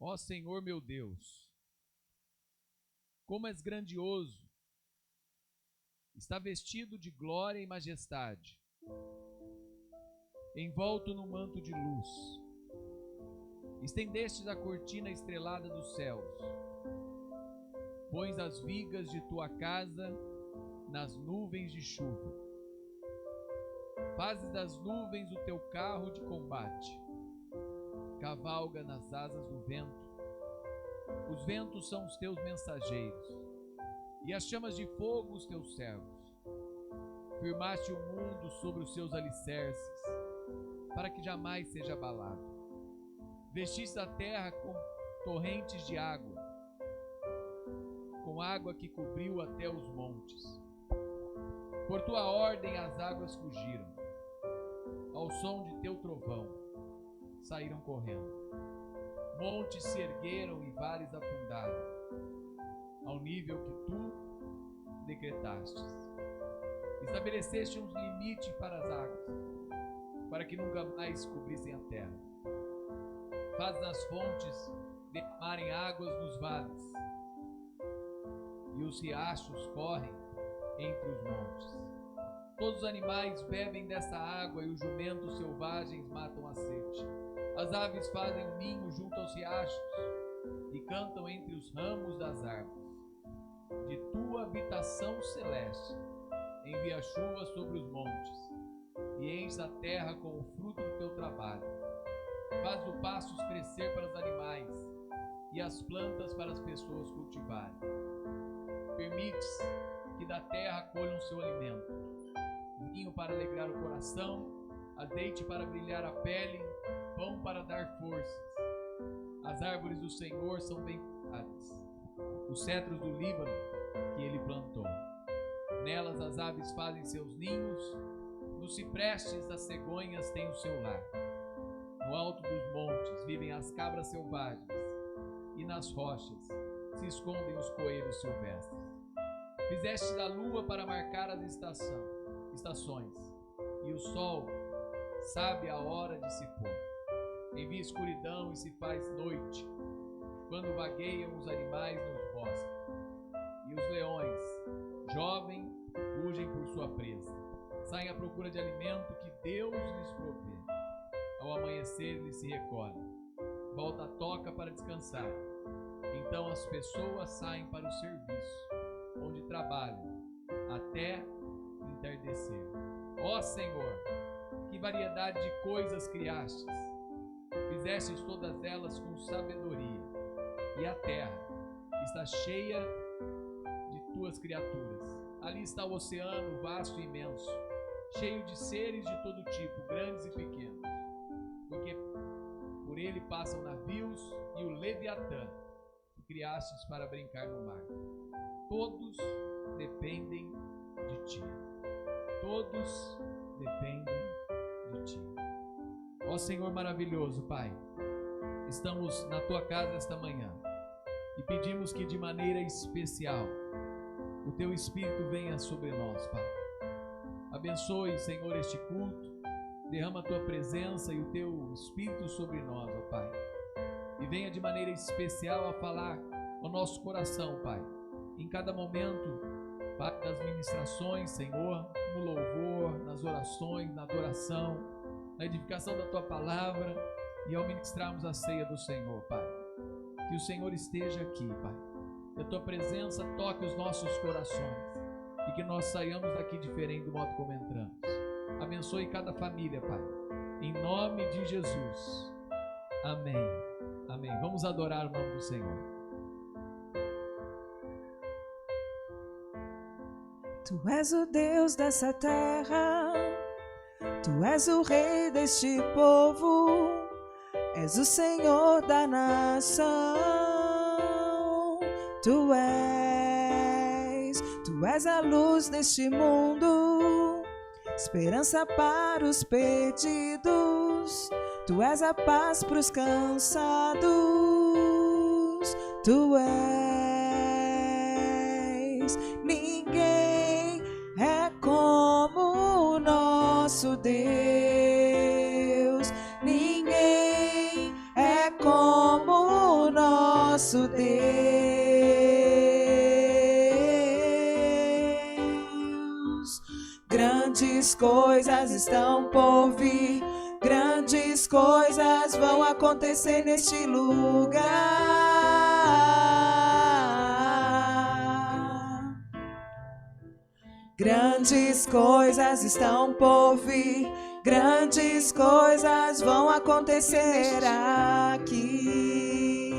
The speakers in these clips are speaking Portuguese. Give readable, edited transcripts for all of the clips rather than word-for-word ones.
Ó Senhor meu Deus, como és grandioso, está vestido de glória e majestade, envolto no manto de luz. Estendestes a cortina estrelada dos céus, pões as vigas de tua casa nas nuvens de chuva. Fazes das nuvens o teu carro de combate, cavalga nas asas do vento. Os ventos são os teus mensageiros, e as chamas de fogo os teus servos. Firmaste o mundo sobre os seus alicerces, para que jamais seja abalado. Vestiste a terra com torrentes de água, com água que cobriu até os montes. Por tua ordem as águas fugiram, ao som de teu trovão saíram correndo. Montes se ergueram e vales afundaram, ao nível que tu decretastes. Estabeleceste um limite para as águas, para que nunca mais cobrissem a terra. Faz as fontes derramarem águas nos vales, e os riachos correm entre os montes. Todos os animais bebem dessa água, e os jumentos selvagens matam a sede. As aves fazem um ninho junto aos riachos e cantam entre os ramos das árvores. De tua habitação celeste envia chuva sobre os montes e enche a terra com o fruto do teu trabalho. Faz o pastos crescer para os animais e as plantas para as pessoas cultivarem. Permites que da terra colham seu alimento, vinho para alegrar o coração, azeite para brilhar a pele, pão para dar forças. As árvores do Senhor são bem cuidadas, os cedros do Líbano que ele plantou. Nelas as aves fazem seus ninhos, nos ciprestes das cegonhas têm o seu lar. No alto dos montes vivem as cabras selvagens, e nas rochas se escondem os coelhos silvestres. Fizeste a lua para marcar as estações, e o sol sabe a hora de se pôr. Envia escuridão e se faz noite, quando vagueiam os animais nos bosques, e os leões, jovens, fugem por sua presa. Saem à procura de alimento que Deus lhes provê. Ao amanhecer eles se recolhem, volta a toca para descansar. Então as pessoas saem para o serviço, onde trabalham até entardecer. Ó Senhor, que variedade de coisas criastes! Fizestes todas elas com sabedoria, e a terra está cheia de tuas criaturas. Ali está o oceano vasto e imenso, cheio de seres de todo tipo, grandes e pequenos, porque por ele passam navios e o Leviatã, que criastes para brincar no mar. Todos dependem de ti. Todos dependem de ti. Ó Senhor maravilhoso, Pai, estamos na tua casa esta manhã e pedimos que de maneira especial o teu Espírito venha sobre nós, Pai. Abençoe, Senhor, este culto, derrama a tua presença e o teu Espírito sobre nós, ó Pai, e venha de maneira especial a falar ao nosso coração, Pai, em cada momento, Pai, das ministrações, Senhor, no louvor, nas orações, na adoração, na edificação da tua palavra e ao ministrarmos a ceia do Senhor, Pai. Que o Senhor esteja aqui, Pai, que a tua presença toque os nossos corações e que nós saiamos daqui diferente do modo como entramos. Abençoe cada família, Pai, em nome de Jesus. Amém. Amém. Vamos adorar o nome do Senhor. Tu és o Deus dessa terra, tu és o rei deste povo, és o Senhor da nação. Tu és a luz deste mundo, esperança para os perdidos. Tu és a paz para os cansados. Tu és, ninguém é como o nosso Deus. Ninguém é como o Deus. Grandes coisas estão por vir, grandes coisas vão acontecer neste lugar. Grandes coisas estão por vir, grandes coisas vão acontecer aqui.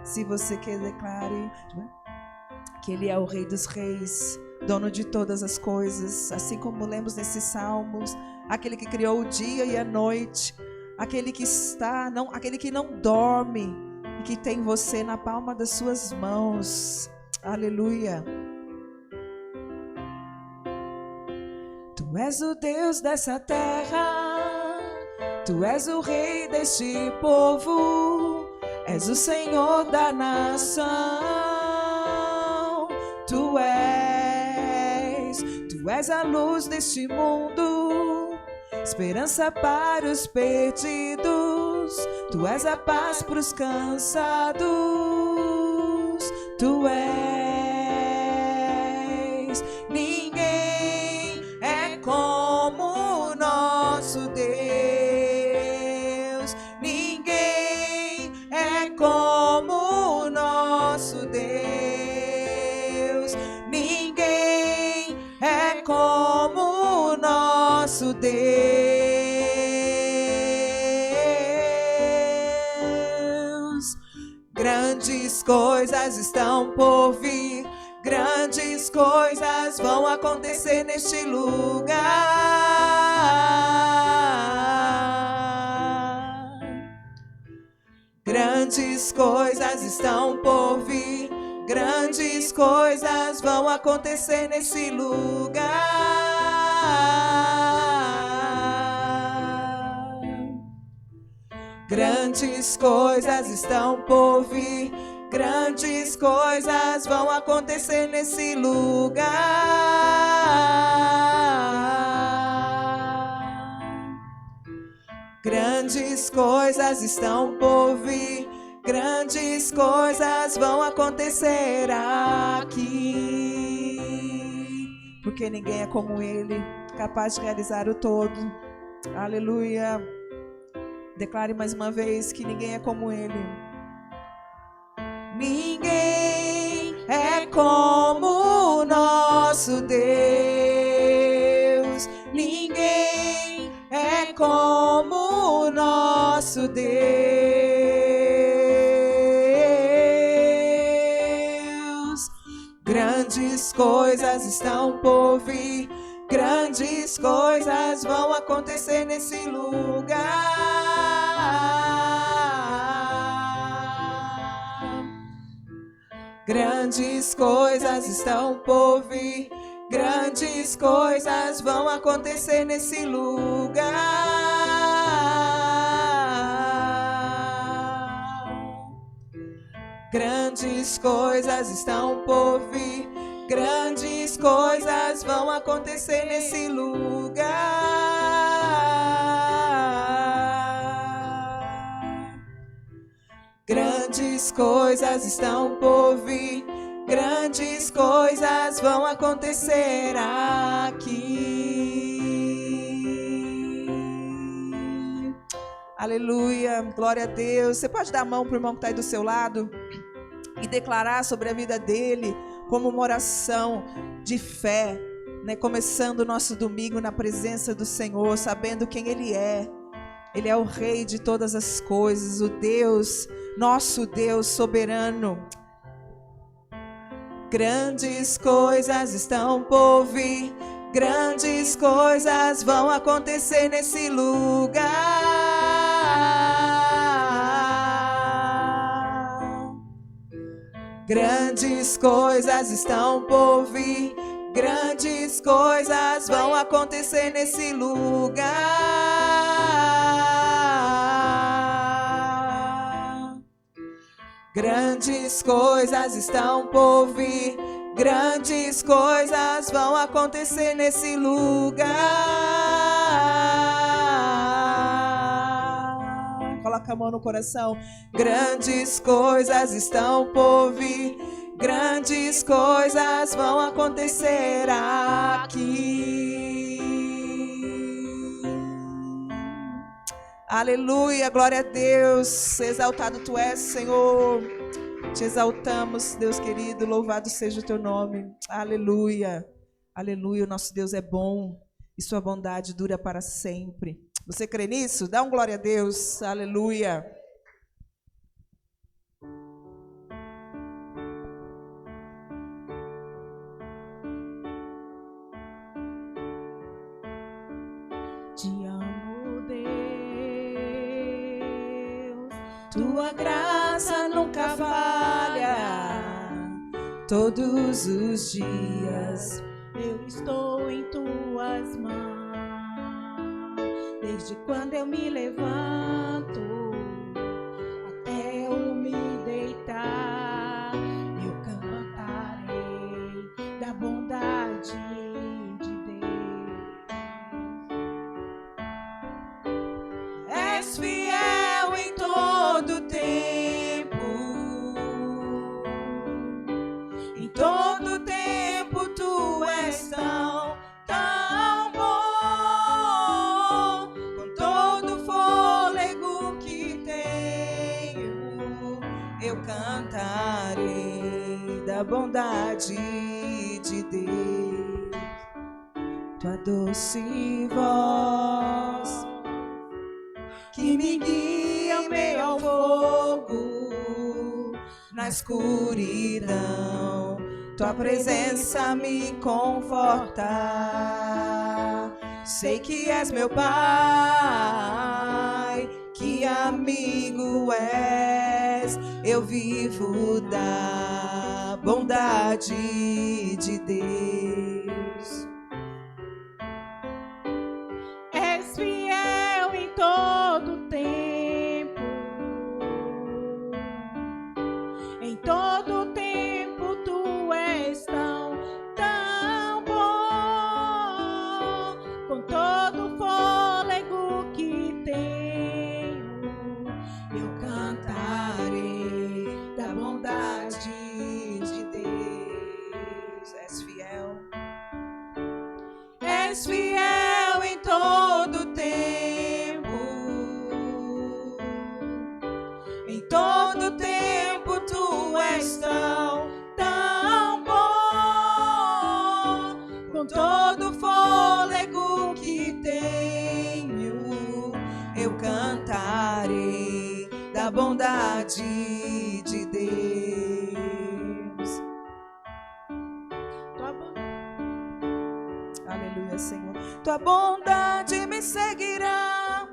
Se você quer, declare que Ele é o Rei dos Reis, dono de todas as coisas, assim como lemos nesses salmos, aquele que criou o dia e a noite, aquele que aquele que não dorme e que tem você na palma das suas mãos. Aleluia. Tu és o Deus dessa terra, Tu és o Rei deste povo, és o Senhor da nação. Tu és a luz deste mundo, esperança para os perdidos. Tu és a paz para os cansados. Tu és, ninguém é como o nosso Deus. Ninguém é como o nosso Deus. Ninguém é como o nosso Deus. Grandes coisas estão por vir, grandes coisas vão acontecer neste lugar. Grandes coisas estão por vir, grandes coisas vão acontecer nesse lugar. Grandes coisas estão por vir, grandes coisas vão acontecer nesse lugar. Grandes coisas estão por vir, grandes coisas vão acontecer aqui. Porque ninguém é como Ele, capaz de realizar o todo. Aleluia. Declare mais uma vez que ninguém é como Ele. Ninguém é como o nosso Deus. Ninguém é como o nosso Deus. Grandes coisas estão por vir, grandes coisas vão acontecer nesse lugar. Grandes coisas estão por vir, grandes coisas vão acontecer nesse lugar. Grandes coisas estão por vir, grandes coisas vão acontecer nesse lugar. Grandes coisas estão por vir, grandes coisas vão acontecer aqui. Aleluia, glória a Deus. Você pode dar a mão para o irmão que está aí do seu lado e declarar sobre a vida dele como uma oração de fé, né? Começando o nosso domingo na presença do Senhor, sabendo quem Ele é. Ele é o Rei de todas as coisas, o Deus, nosso Deus soberano. Grandes coisas estão por vir, grandes coisas vão acontecer nesse lugar. Grandes coisas estão por vir, grandes coisas vão acontecer nesse lugar. Grandes coisas estão por vir, grandes coisas vão acontecer nesse lugar. Coloca coloca a mão no coração. Grandes coisas estão por vir, grandes coisas vão acontecer aqui. Aleluia, glória a Deus. Exaltado tu és, Senhor. Te exaltamos, Deus querido. Louvado seja o teu nome. Aleluia. Aleluia, o nosso Deus é bom e sua bondade dura para sempre. Você crê nisso? Dá um glória a Deus. Aleluia. Te amo, Deus. Tua graça nunca falha. Todos os dias eu estou em tuas mãos. Desde quando eu me levanto até eu me deitar, eu cantarei da bondade de Deus. És fiel em todo tempo, em todo tempo tu és tão bom. Com todo fôlego que tenho, eu cantarei da bondade de Deus. Tua doce voz que me guia em meio ao fogo, na escuridão, tua presença me conforta. Sei que és meu Pai, que amigo és, eu vivo da bondade de Deus. És fiel em todo tempo, em todo tempo tu és tão bom. Com todo fôlego que tenho, eu cantarei da bondade de Deus. És fiel. És fiel em todo tempo, em todo tempo tu és tão bom. Com todo fôlego que tenho, eu cantarei da bondade de Deus. Aleluia, Senhor. Tua bondade me seguirá,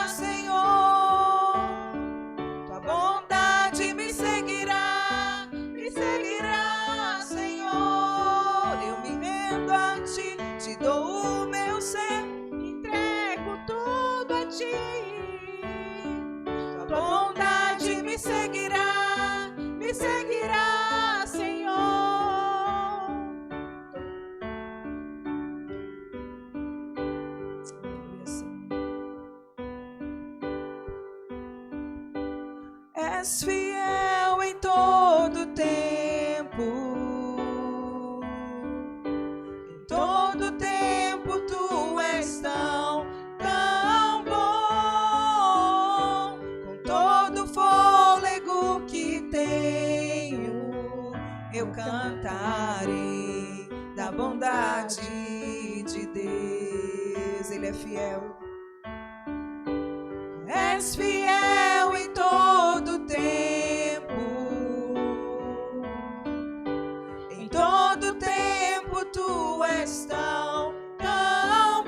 Senhor. Tua bondade me seguirá, Senhor. Eu me rendo a ti, te dou o meu ser, entrego tudo a ti. Tua bondade me seguirá, Senhor. És fiel em todo tempo, em todo tempo tu és tão bom. Com todo fôlego que tenho, eu cantarei da bondade de Deus. Ele é fiel. És fiel em todo tempo, em todo tempo tu és tão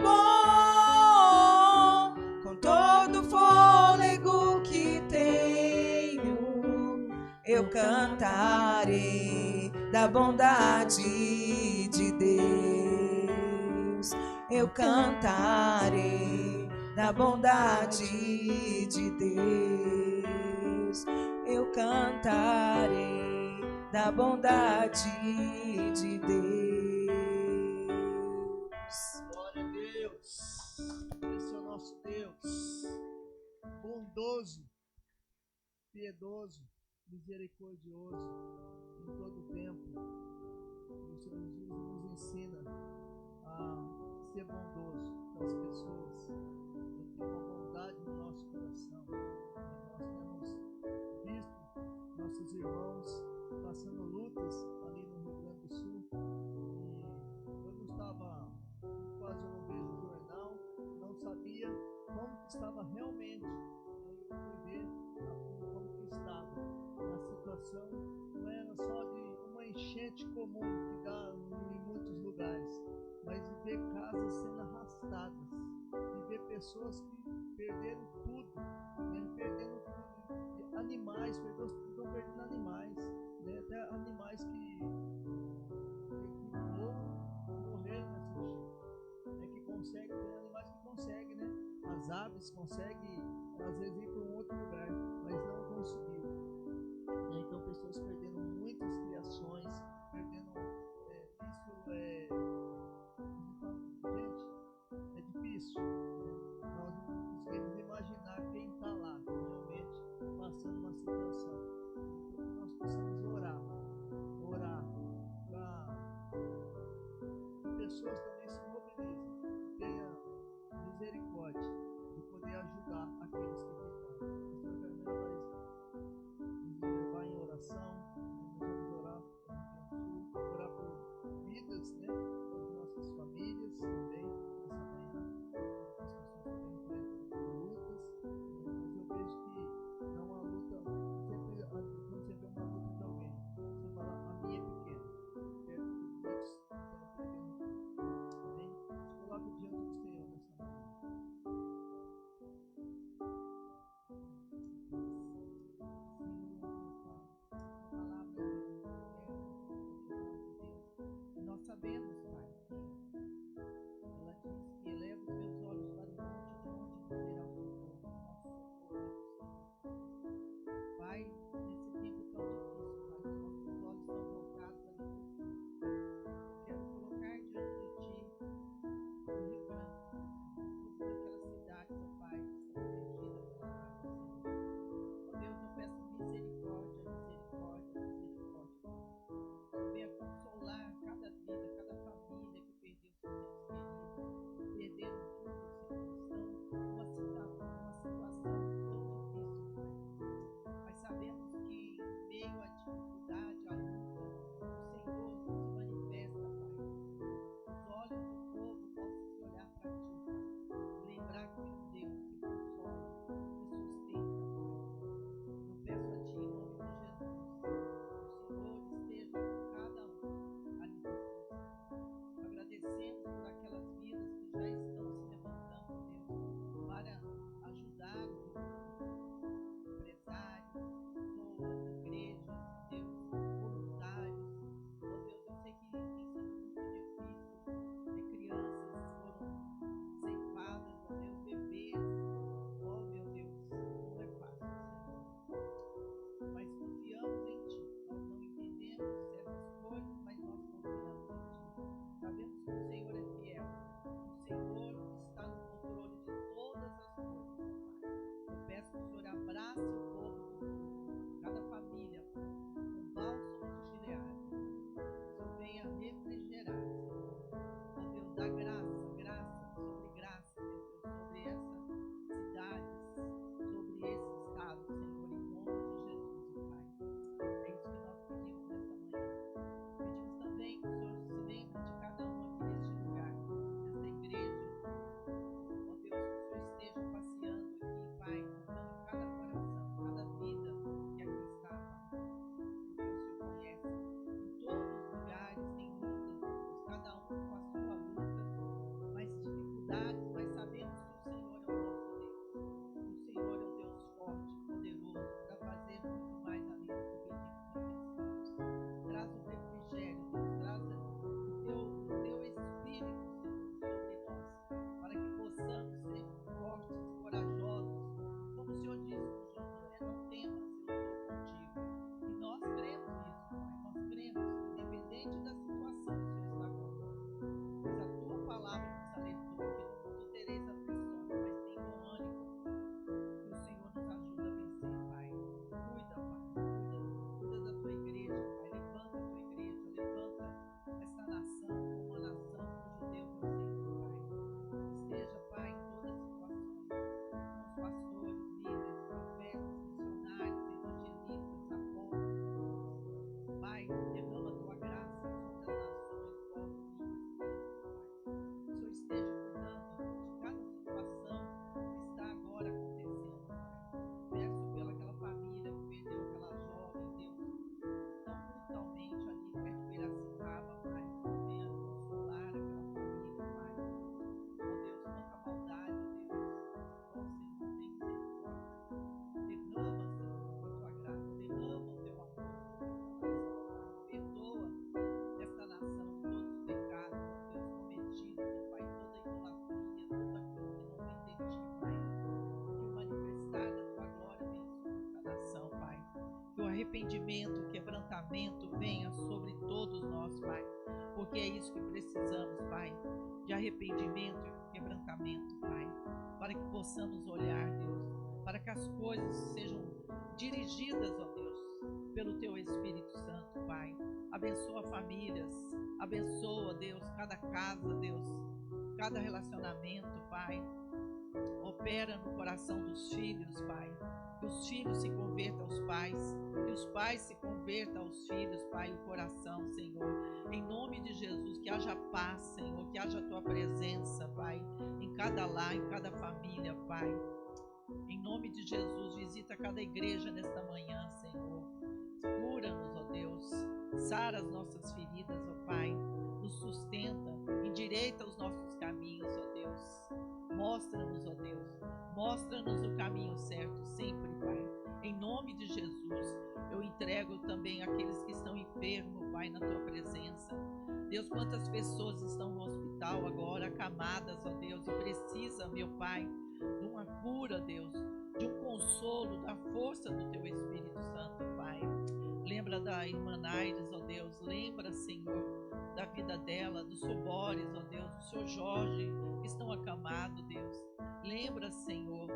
bom. Com todo fôlego que tenho, eu cantarei da bondade de Deus. Eu cantarei da bondade de Deus. Eu cantarei da bondade de Deus. Glória a Deus. Esse é o nosso Deus. piedoso, misericordioso em todo o tempo. E o Senhor Jesus nos ensina a ser bondoso com as pessoas, a ter uma bondade no nosso coração. Nós temos visto nossos irmãos passando lutas ali no Rio Grande do Sul, e eu não estava, quase não vejo o jornal, não sabia como que estava realmente. Eu fui ver como que estava. E a situação não era só de uma enchente comum que dá em muitos lugares, mas de ver casas sendo arrastadas, de ver pessoas que perderam tudo, né? Perdendo animais, estão perdendo animais, né? Até animais que morreram nessa enchente, né? Que conseguem, tem animais que conseguem, né? As aves conseguem às vezes ir para um outro lugar, mas não conseguiram, né? Então pessoas perdendo muitas criações, perdendo gente, é difícil, né? Nós não conseguimos imaginar quem está lá realmente passando uma situação. Então nós precisamos orar para que pessoas também se mobilizem, tenham misericórdia de poder ajudar aqueles que ficaram. O Senhor Carmelo arrependimento, quebrantamento venha sobre todos nós, Pai, porque é isso que precisamos, Pai, de arrependimento e quebrantamento, Pai, para que possamos olhar, Deus, para que as coisas sejam dirigidas, ó Deus, pelo Teu Espírito Santo, Pai. Abençoa famílias, abençoa, Deus, cada casa, Deus, cada relacionamento, Pai. Opera no coração dos filhos, Pai. Que os filhos se convertam aos pais, que os pais se convertam aos filhos, Pai, o coração, Senhor. Em nome de Jesus, que haja paz, Senhor, que haja a Tua presença, Pai, em cada lar, em cada família, Pai. Em nome de Jesus, visita cada igreja nesta manhã, Senhor. Cura-nos, ó Deus. Sara as nossas feridas, ó Pai. Nos sustenta, endireita os nossos caminhos, ó Deus. Mostra-nos, ó Deus. Mostra-nos o caminho certo sempre, Pai. Em nome de Jesus, eu entrego também aqueles que estão enfermos, Pai, na Tua presença. Deus, quantas pessoas estão no hospital agora, acamadas, ó Deus, e precisa, meu Pai, de uma cura, Deus, de um consolo, da força do Teu Espírito Santo, Pai. Lembra da irmã Naires, ó Deus, lembra, Senhor, da vida dela, do Sr. Boris, ó Deus, do Sr. Jorge, que estão acamados, Deus. Lembra, Senhor,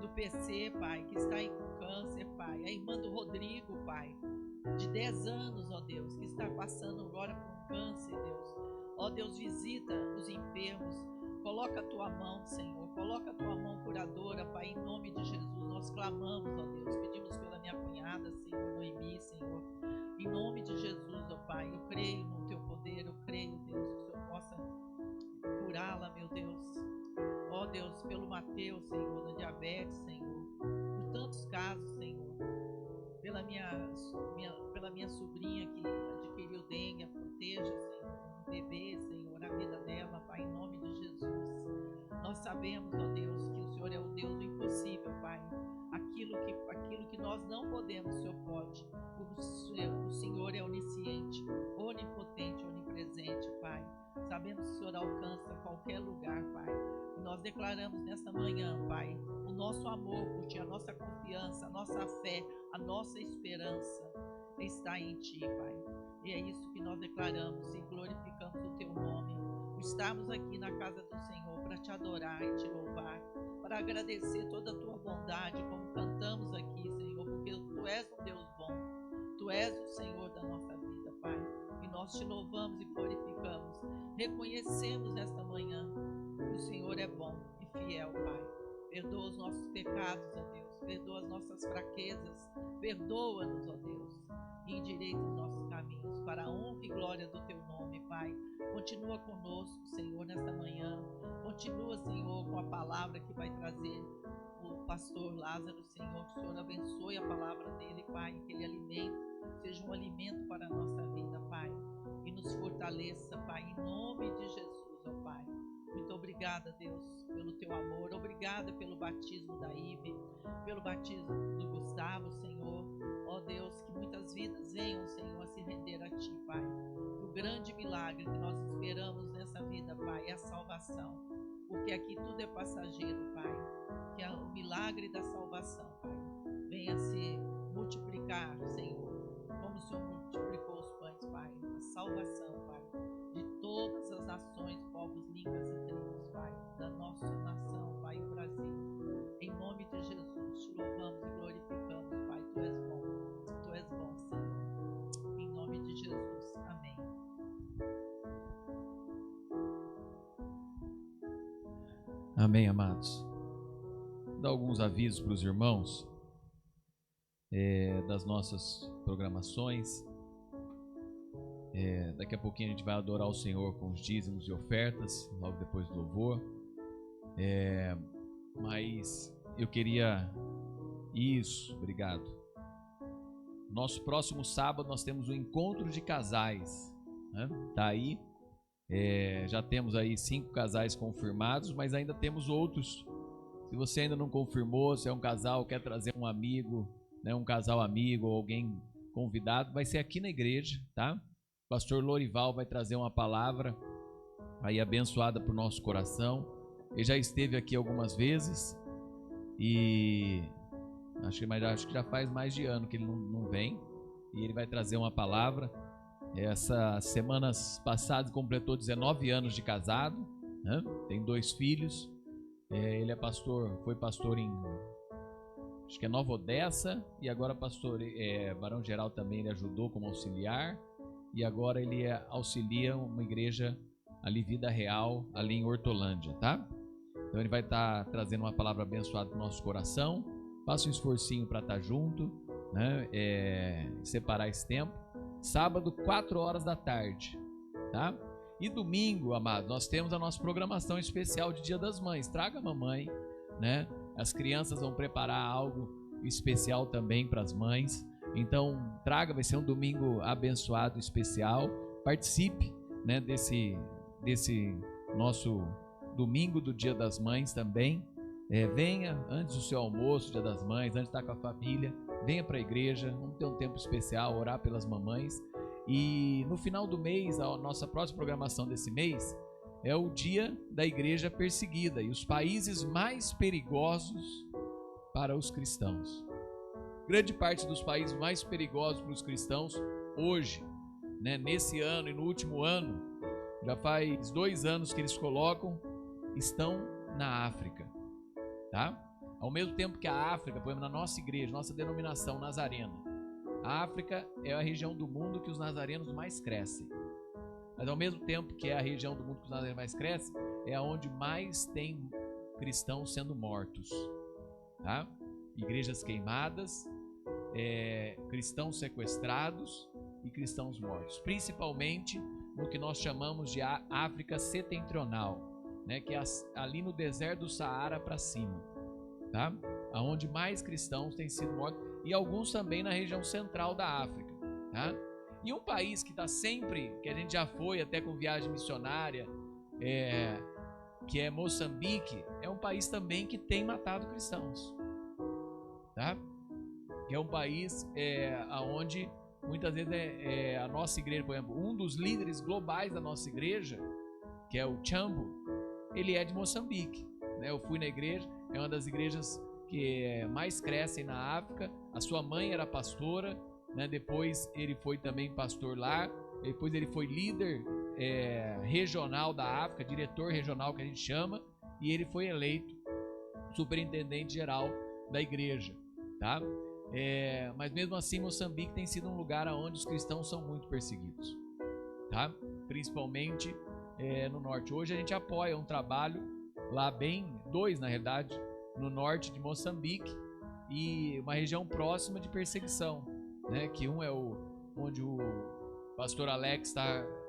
do PC, Pai, que está aí com câncer, Pai. A irmã do Rodrigo, Pai, de 10 anos, ó Deus, que está passando agora por câncer, Deus. Ó Deus, visita os enfermos. Coloca a Tua mão, Senhor. Coloca a Tua mão curadora, Pai, em nome de Jesus. Nós clamamos, ó Deus. Pedimos pela minha cunhada, Senhor, Noemi, Senhor. Em nome de Jesus, ó Pai, eu creio no Teu poder. Eu creio, Deus, que o Senhor possa curá-la, meu Deus. Ó Deus, pelo Mateus, Senhor, da diabetes, Senhor. Por tantos casos, Senhor. Pela minha sobrinha que adquiriu dengue, proteja, Senhor, o bebê, Senhor, a vida dela, Pai, em nome de Jesus. Nós sabemos, ó Deus, que o Senhor é o Deus do impossível, Pai. Aquilo que nós não podemos, o Senhor pode. O Senhor é onisciente, onipotente, onipresente, Pai. Sabemos que o Senhor alcança qualquer lugar, Pai. E nós declaramos nesta manhã, Pai, o nosso amor por Ti, a nossa confiança, a nossa fé, a nossa esperança está em Ti, Pai. E é isso que nós declaramos e glorificamos o Teu nome. Estamos aqui na casa do Senhor para Te adorar e Te louvar, para agradecer toda a Tua bondade, como cantamos aqui, Senhor, porque Tu és um Deus bom. Tu és o Senhor da nossa vida, Pai. E nós Te louvamos e glorificamos. Reconhecemos nesta manhã que o Senhor é bom e fiel, Pai. Perdoa os nossos pecados, ó Deus. Perdoa as nossas fraquezas. Perdoa-nos, ó Deus. E endireita os nossos caminhos para a honra e glória do Teu nome, Pai. Continua conosco, Senhor, nesta manhã. Continua, Senhor, com a palavra que vai trazer o pastor Lázaro, Senhor. Que o Senhor abençoe a palavra dele, Pai. Que ele alimento seja um alimento para a nossa vida, Pai. E nos fortaleça, Pai, em nome de Jesus, ó Pai. Muito obrigada, Deus, pelo Teu amor. Obrigada pelo batismo da Ive, pelo batismo do Gustavo, Senhor. Ó Deus, que muitas vidas venham, Senhor, a se render a Ti, Pai. Que o grande milagre que nós esperamos nessa vida, Pai, é a salvação. Porque aqui tudo é passageiro, Pai. Que o milagre da salvação, Pai, venha se multiplicar, Senhor. Como o Senhor multiplicou os pães, Pai. A salvação, Pai, de todas as nações, povos, línguas e tribos, Pai. Da nossa nação, Pai, o Brasil. Em nome de Jesus, Te louvamos e glorificamos, Pai. Tu és bom. Tu és bom, Senhor. Em nome de Jesus. Amém. Amém, amados. Vou dar alguns avisos para os irmãos das nossas programações. Daqui a pouquinho a gente vai adorar o Senhor com os dízimos e ofertas, logo depois do louvor. Mas eu queria... Isso, obrigado. Nosso próximo sábado nós temos um encontro de casais, né? Tá aí. Já temos aí 5 casais confirmados, mas ainda temos outros. Se você ainda não confirmou, se é um casal, quer trazer um amigo, né, um casal amigo ou alguém convidado, vai ser aqui na igreja, tá? O pastor Lorival vai trazer uma palavra aí abençoada para o nosso coração. Ele já esteve aqui algumas vezes e Acho que já faz mais de ano que ele não vem. E ele vai trazer uma palavra. Essas semanas passadas completou 19 anos de casado, né? Tem 2 filhos. Ele é pastor, foi pastor em, acho que é Nova Odessa, e agora pastor Barão Geraldo também ele ajudou como auxiliar, e agora ele auxilia uma igreja ali, Vida Real, ali em Hortolândia, tá? Então ele vai estar trazendo uma palavra abençoada para o nosso coração. Faça um esforcinho para estar junto, né? Separar esse tempo. Sábado, 4 horas da tarde, tá? E domingo, amados, nós temos a nossa programação especial de Dia das Mães. Traga a mamãe, né? As crianças vão preparar algo especial também para as mães. Então, traga, vai ser um domingo abençoado, especial. Participe, né, desse nosso domingo do Dia das Mães também. Venha antes do seu almoço, Dia das Mães, antes de estar com a família. Venha para a igreja, vamos ter um tempo especial, orar pelas mamães. E no final do mês, a nossa próxima programação desse mês é o Dia da Igreja Perseguida e os países mais perigosos para os cristãos. Grande parte dos países mais perigosos para os cristãos hoje, né, nesse ano e no último ano, já faz 2 anos que eles colocam, estão na África, tá? Ao mesmo tempo que a África, por exemplo, na nossa igreja, nossa denominação nazarena, a África é a região do mundo que os nazarenos mais crescem. Mas ao mesmo tempo que é a região do mundo que os nazarenos mais crescem, é onde mais tem cristãos sendo mortos, tá? Igrejas queimadas, cristãos sequestrados e cristãos mortos. Principalmente no que nós chamamos de África setentrional, né? Que é ali no deserto do Saara para cima, tá? Aonde mais cristãos têm sido mortos, e alguns também na região central da África, tá? E um país que está sempre, que a gente já foi até com viagem missionária, que é Moçambique, é um país também que tem matado cristãos, tá? Que é um país onde muitas vezes a nossa igreja, por exemplo, um dos líderes globais da nossa igreja, que é o Chambo, ele é de Moçambique, né? Eu fui na igreja, é uma das igrejas que mais crescem na África. A sua mãe era pastora, né? Depois ele foi também pastor lá, depois ele foi líder regional da África, diretor regional que a gente chama, e ele foi eleito superintendente geral da igreja, tá? Mas mesmo assim Moçambique tem sido um lugar onde os cristãos são muito perseguidos, tá? Principalmente no norte. Hoje a gente apoia um trabalho lá, 2 na realidade, no norte de Moçambique, e uma região próxima de perseguição, né? Que um é onde o pastor Alex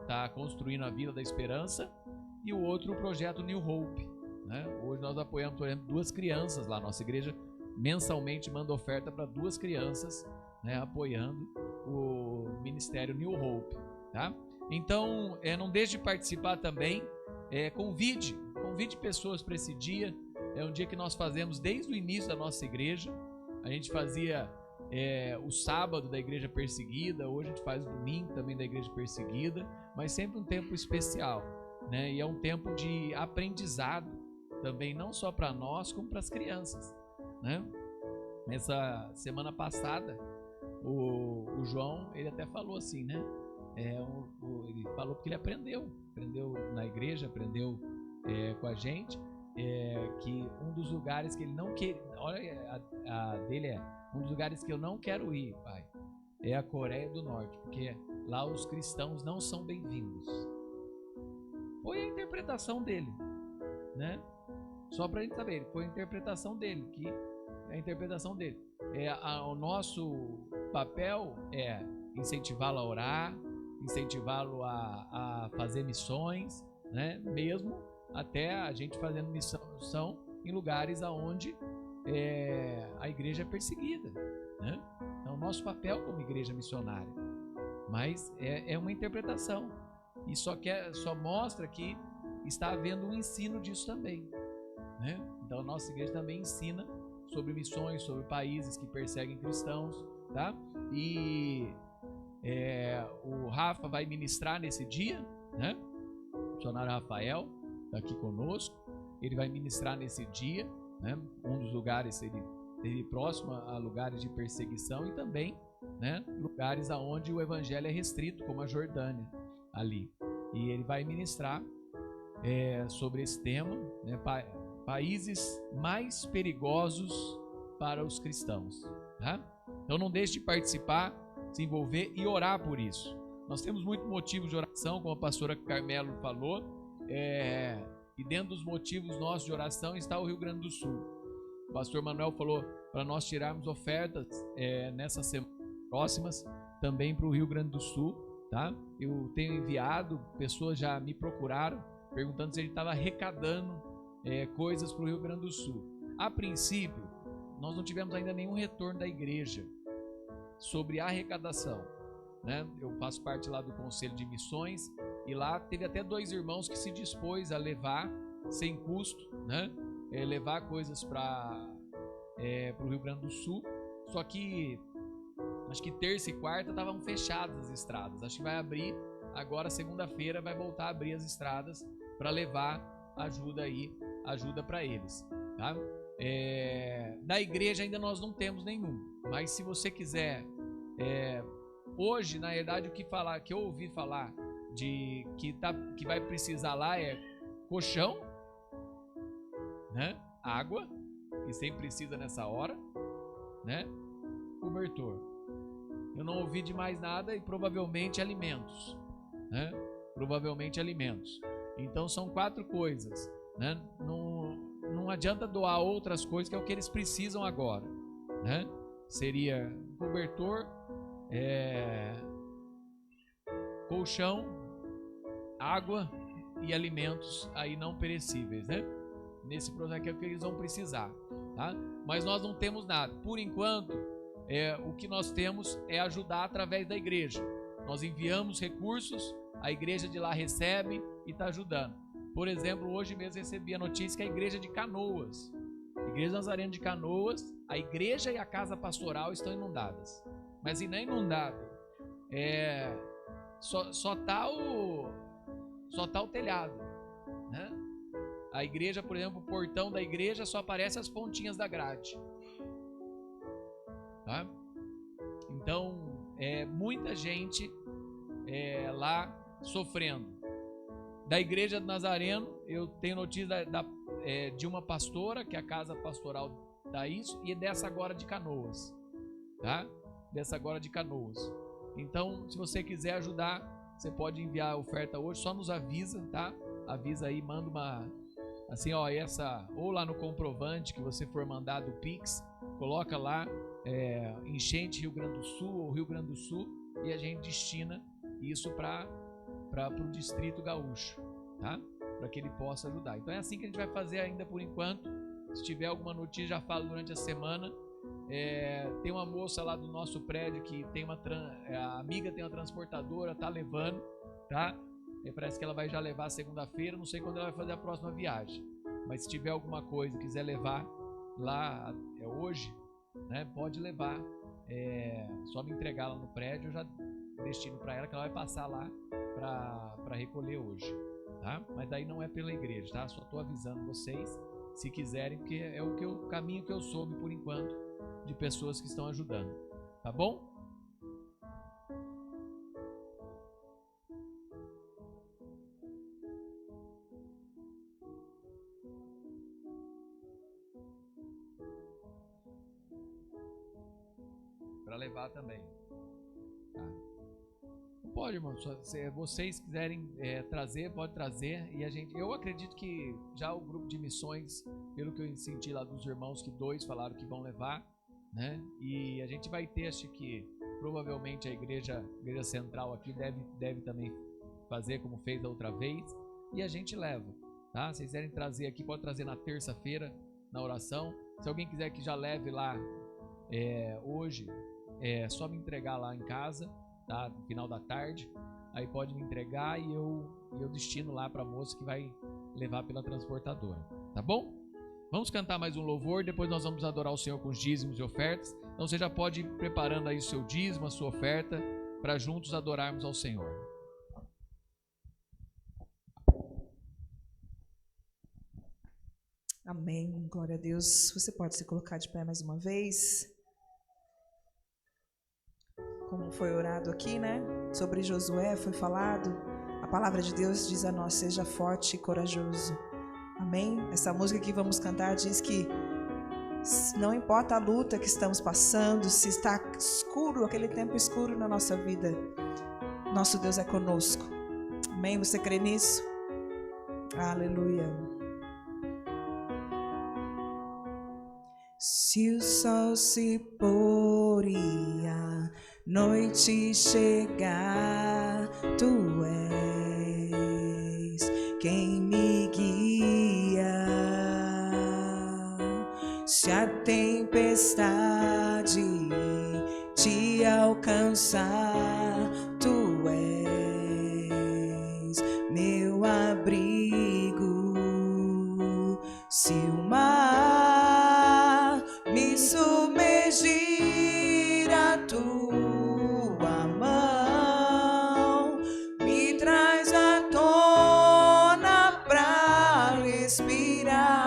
está construindo a Vila da Esperança, e o outro o projeto New Hope, né? Hoje nós apoiamos, por exemplo, 2 crianças lá. Nossa igreja mensalmente manda oferta para 2 crianças, né? Apoiando o ministério New Hope, tá? Então, não deixe de participar também. Convide pessoas para esse dia. É um dia que nós fazemos desde o início da nossa igreja. A gente fazia o sábado da igreja perseguida, hoje a gente faz o domingo também da igreja perseguida, mas sempre um tempo especial, né? E é um tempo de aprendizado também, não só para nós, como para as crianças, né? Essa semana passada, o João, ele até falou assim, né? Ele falou porque ele aprendeu na igreja, aprendeu com a gente, que um dos lugares que ele não quer, olha, a dele um dos lugares que eu não quero ir, pai, é a Coreia do Norte, porque lá os cristãos não são bem-vindos. Foi a interpretação dele, né? Só para a gente saber, foi a interpretação dele, o nosso papel é incentivá-lo a orar, incentivá-lo a fazer missões, né? Mesmo até a gente fazendo missão em lugares onde a igreja é perseguida, né? Então, nosso papel como igreja missionária, mas é uma interpretação, e só mostra que está havendo um ensino disso também, né? Então, a nossa igreja também ensina sobre missões, sobre países que perseguem cristãos, tá? E o Rafa vai ministrar nesse dia, né? O missionário Rafael está aqui conosco. Ele vai ministrar nesse dia, né? Um dos lugares ele próximo a lugares de perseguição e também, né, lugares aonde o evangelho é restrito, como a Jordânia ali. E ele vai ministrar sobre esse tema, né, países mais perigosos para os cristãos, tá? Então não deixe de participar, se envolver e orar por isso. Nós temos muitos motivos de oração, como a pastora Carmelo falou, e dentro dos motivos nossos de oração está o Rio Grande do Sul. O pastor Manuel falou para nós tirarmos ofertas nessas semanas próximas também para o Rio Grande do Sul, tá? Eu tenho enviado, pessoas já me procuraram perguntando se ele estava arrecadando coisas para o Rio Grande do Sul. A princípio, nós não tivemos ainda nenhum retorno da igreja sobre arrecadação, né? Eu faço parte lá do Conselho de Missões e lá teve até 2 irmãos que se dispôs a levar sem custo, né? Levar coisas para o Rio Grande do Sul. Só que acho que terça e quarta estavam fechadas as estradas. Acho que vai abrir agora, segunda-feira vai voltar a abrir as estradas para levar ajuda para eles, tá? Da igreja ainda nós não temos nenhum, mas se você quiser, hoje na verdade o que eu ouvi falar de que vai precisar lá é colchão, né? Água, que sempre precisa nessa hora, né? Cobertor. Eu não ouvi de mais nada e provavelmente alimentos, né? Provavelmente alimentos. Então são 4 coisas, né? Não adianta doar outras coisas que é o que eles precisam agora, né? Seria cobertor, colchão, água e alimentos aí não perecíveis, né? Nesse processo é o que eles vão precisar, tá? Mas nós não temos nada. Por enquanto, o que nós temos é ajudar através da igreja. Nós enviamos recursos, a igreja de lá recebe e está ajudando. Por exemplo, hoje mesmo recebi a notícia que a igreja de Canoas, Igreja Nazarena de Canoas, a igreja e a casa pastoral estão inundadas. Mas e não é inundado, só tá o telhado, né? A igreja, por exemplo, o portão da igreja só aparece as pontinhas da grade, tá? Então, muita gente lá sofrendo. Da igreja do Nazareno, eu tenho notícia de uma pastora, que a casa pastoral dá isso, e dessa agora de Canoas, tá? Dessa agora de Canoas. Então, se você quiser ajudar, você pode enviar a oferta hoje, só nos avisa, tá? Avisa aí, manda uma, assim, ó, ou lá no comprovante que você for mandar do Pix, coloca lá, enchente Rio Grande do Sul, ou Rio Grande do Sul, e a gente destina isso para o Distrito Gaúcho, tá? Para que ele possa ajudar. Então é assim que a gente vai fazer ainda por enquanto. Se tiver alguma notícia, já falo durante a semana. Tem uma moça lá do nosso prédio que tem a amiga tem uma transportadora, tá levando, tá? Parece que ela vai já levar segunda-feira, não sei quando ela vai fazer a próxima viagem. Mas se tiver alguma coisa, quiser levar lá hoje, né? Pode levar. Só me entregar lá no prédio, eu já destino para ela, que ela vai passar lá para recolher hoje, tá? Mas daí não é pela igreja, tá? Só estou avisando vocês, se quiserem, porque é o caminho que eu soube por enquanto de pessoas que estão ajudando, tá bom? Para levar também, tá? Pode, irmão. Se vocês quiserem trazer, pode trazer. E eu acredito que já o grupo de missões, pelo que eu senti lá dos irmãos, que 2 falaram que vão levar, né? E a gente vai ter, acho que provavelmente a igreja central aqui deve também fazer como fez da outra vez. E a gente leva, tá? Se vocês quiserem trazer aqui, pode trazer na terça-feira, na oração. Se alguém quiser que já leve lá hoje, é só me entregar lá em casa, tá? No final da tarde, aí pode me entregar e eu destino lá para a moça que vai levar pela transportadora, tá bom? Vamos cantar mais um louvor, depois nós vamos adorar o Senhor com os dízimos e ofertas. Então você já pode ir preparando aí o seu dízimo, a sua oferta, para juntos adorarmos ao Senhor. Amém. Glória a Deus. Você pode se colocar de pé mais uma vez. Como foi orado aqui, né? Sobre Josué foi falado. A palavra de Deus diz a nós: seja forte e corajoso. Amém? Essa música que vamos cantar diz que não importa a luta que estamos passando, se está escuro, aquele tempo escuro na nossa vida, nosso Deus é conosco. Amém? Você crê nisso? Aleluia. Se o sol se pôr e a noite chegar, tu és quem me guia. Se a tempestade te alcançar, tu és meu abrigo. Se o mar me submergir, a tua mão me traz à tona pra respirar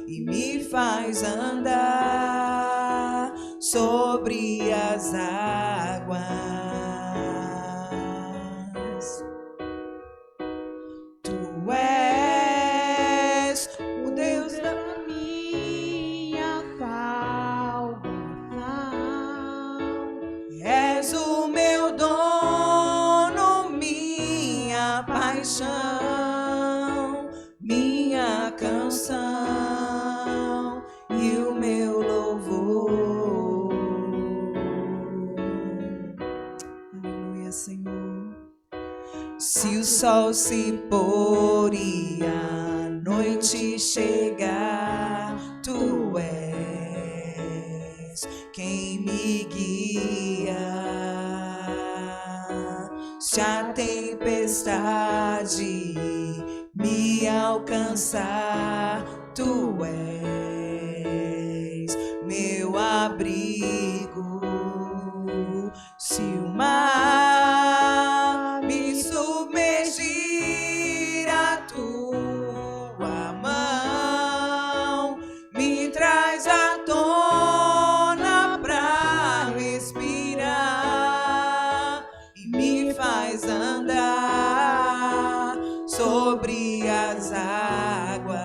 e me faz andar sobre as águas. Tu és o Deus da minha salvação, és o meu dono, minha paixão, minha canção e o meu louvor. Aleluia, Senhor. Se o sol se pôr e a noite chegar, tu és quem me guia. Se a tempestade me alcançar, tu és meu abrigo. Se o mar me submergir, a tua mão me traz à tona pra respirar e me faz andar sobre as águas.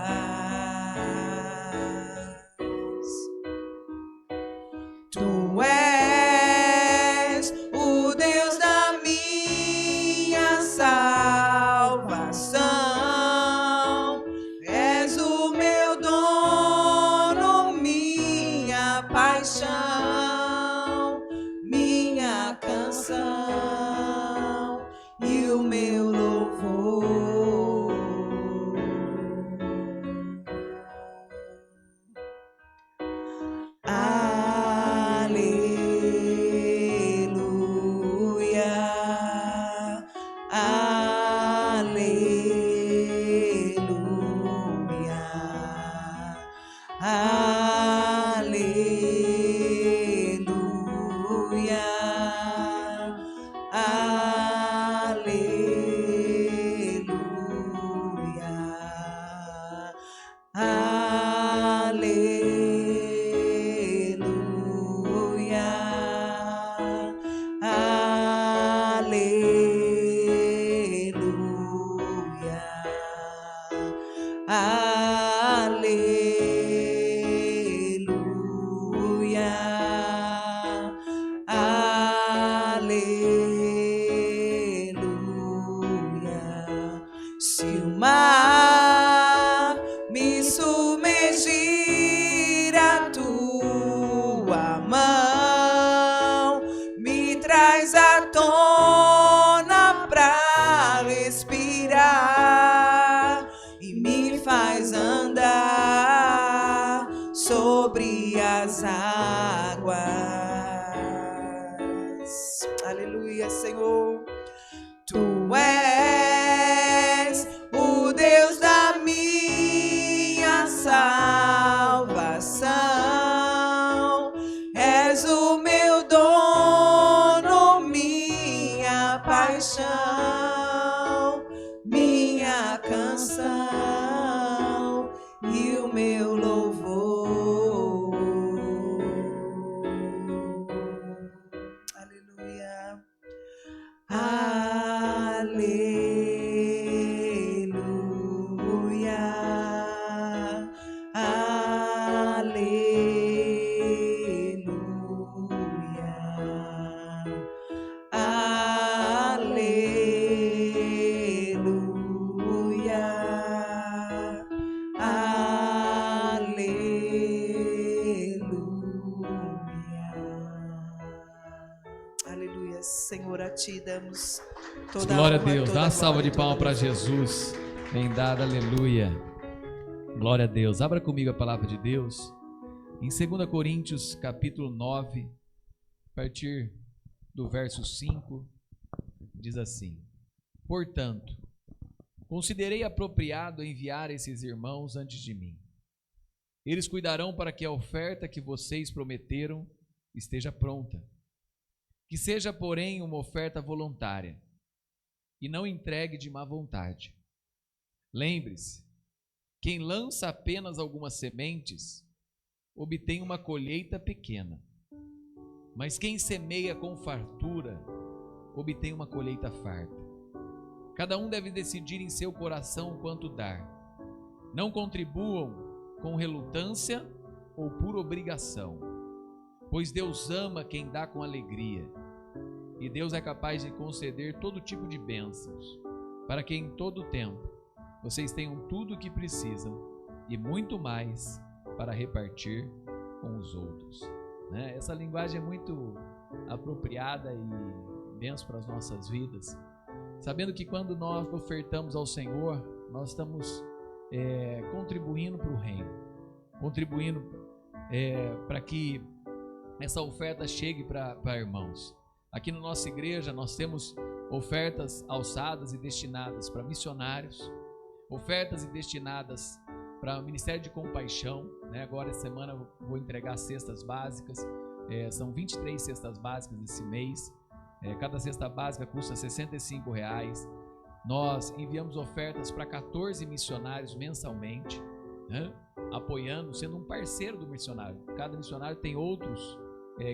Tu és o Deus da minha salvação, és o meu dono, minha paixão, minha canção e o meu louvor. Aleluia, aleluia, aleluia, aleluia, aleluia, aleluia, aleluia, aleluia. Se o mar me submergir, a tua mão me traz à tona pra respirar e me faz andar sobre as águas. Aleluia, Senhor. Tu és o Deus da minha salvação, és o meu dono, minha paixão, minha canção meu louvor. Aleluia. Aleluia. Aleluia, Senhor, a Ti damos toda a Glória a honra, Deus, toda dá uma a salva de glória, palmas para toda a Jesus. Bem dada, aleluia. Glória a Deus. Abra comigo a palavra de Deus em 2 Coríntios capítulo 9, a partir do verso 5, diz assim: Portanto, considerei apropriado enviar esses irmãos antes de mim. Eles cuidarão para que a oferta que vocês prometeram esteja pronta. Que seja, porém, uma oferta voluntária e não entregue de má vontade. Lembre-se, quem lança apenas algumas sementes obtém uma colheita pequena, mas quem semeia com fartura obtém uma colheita farta. Cada um deve decidir em seu coração quanto dar. Não contribuam com relutância ou por obrigação, pois Deus ama quem dá com alegria, e Deus é capaz de conceder todo tipo de bênçãos, para que em todo tempo vocês tenham tudo o que precisam e muito mais para repartir com os outros. Essa linguagem é muito apropriada e bênção para as nossas vidas, sabendo que quando nós ofertamos ao Senhor, nós estamos contribuindo para o reino, contribuindo para que essa oferta chegue para irmãos. Aqui na nossa igreja nós temos ofertas alçadas e destinadas para missionários, ofertas e destinadas para o Ministério de Compaixão. Agora essa semana eu vou entregar cestas básicas, são 23 cestas básicas esse mês, cada cesta básica custa R$65. Nós enviamos ofertas para 14 missionários mensalmente, apoiando, sendo um parceiro do missionário. Cada missionário tem outros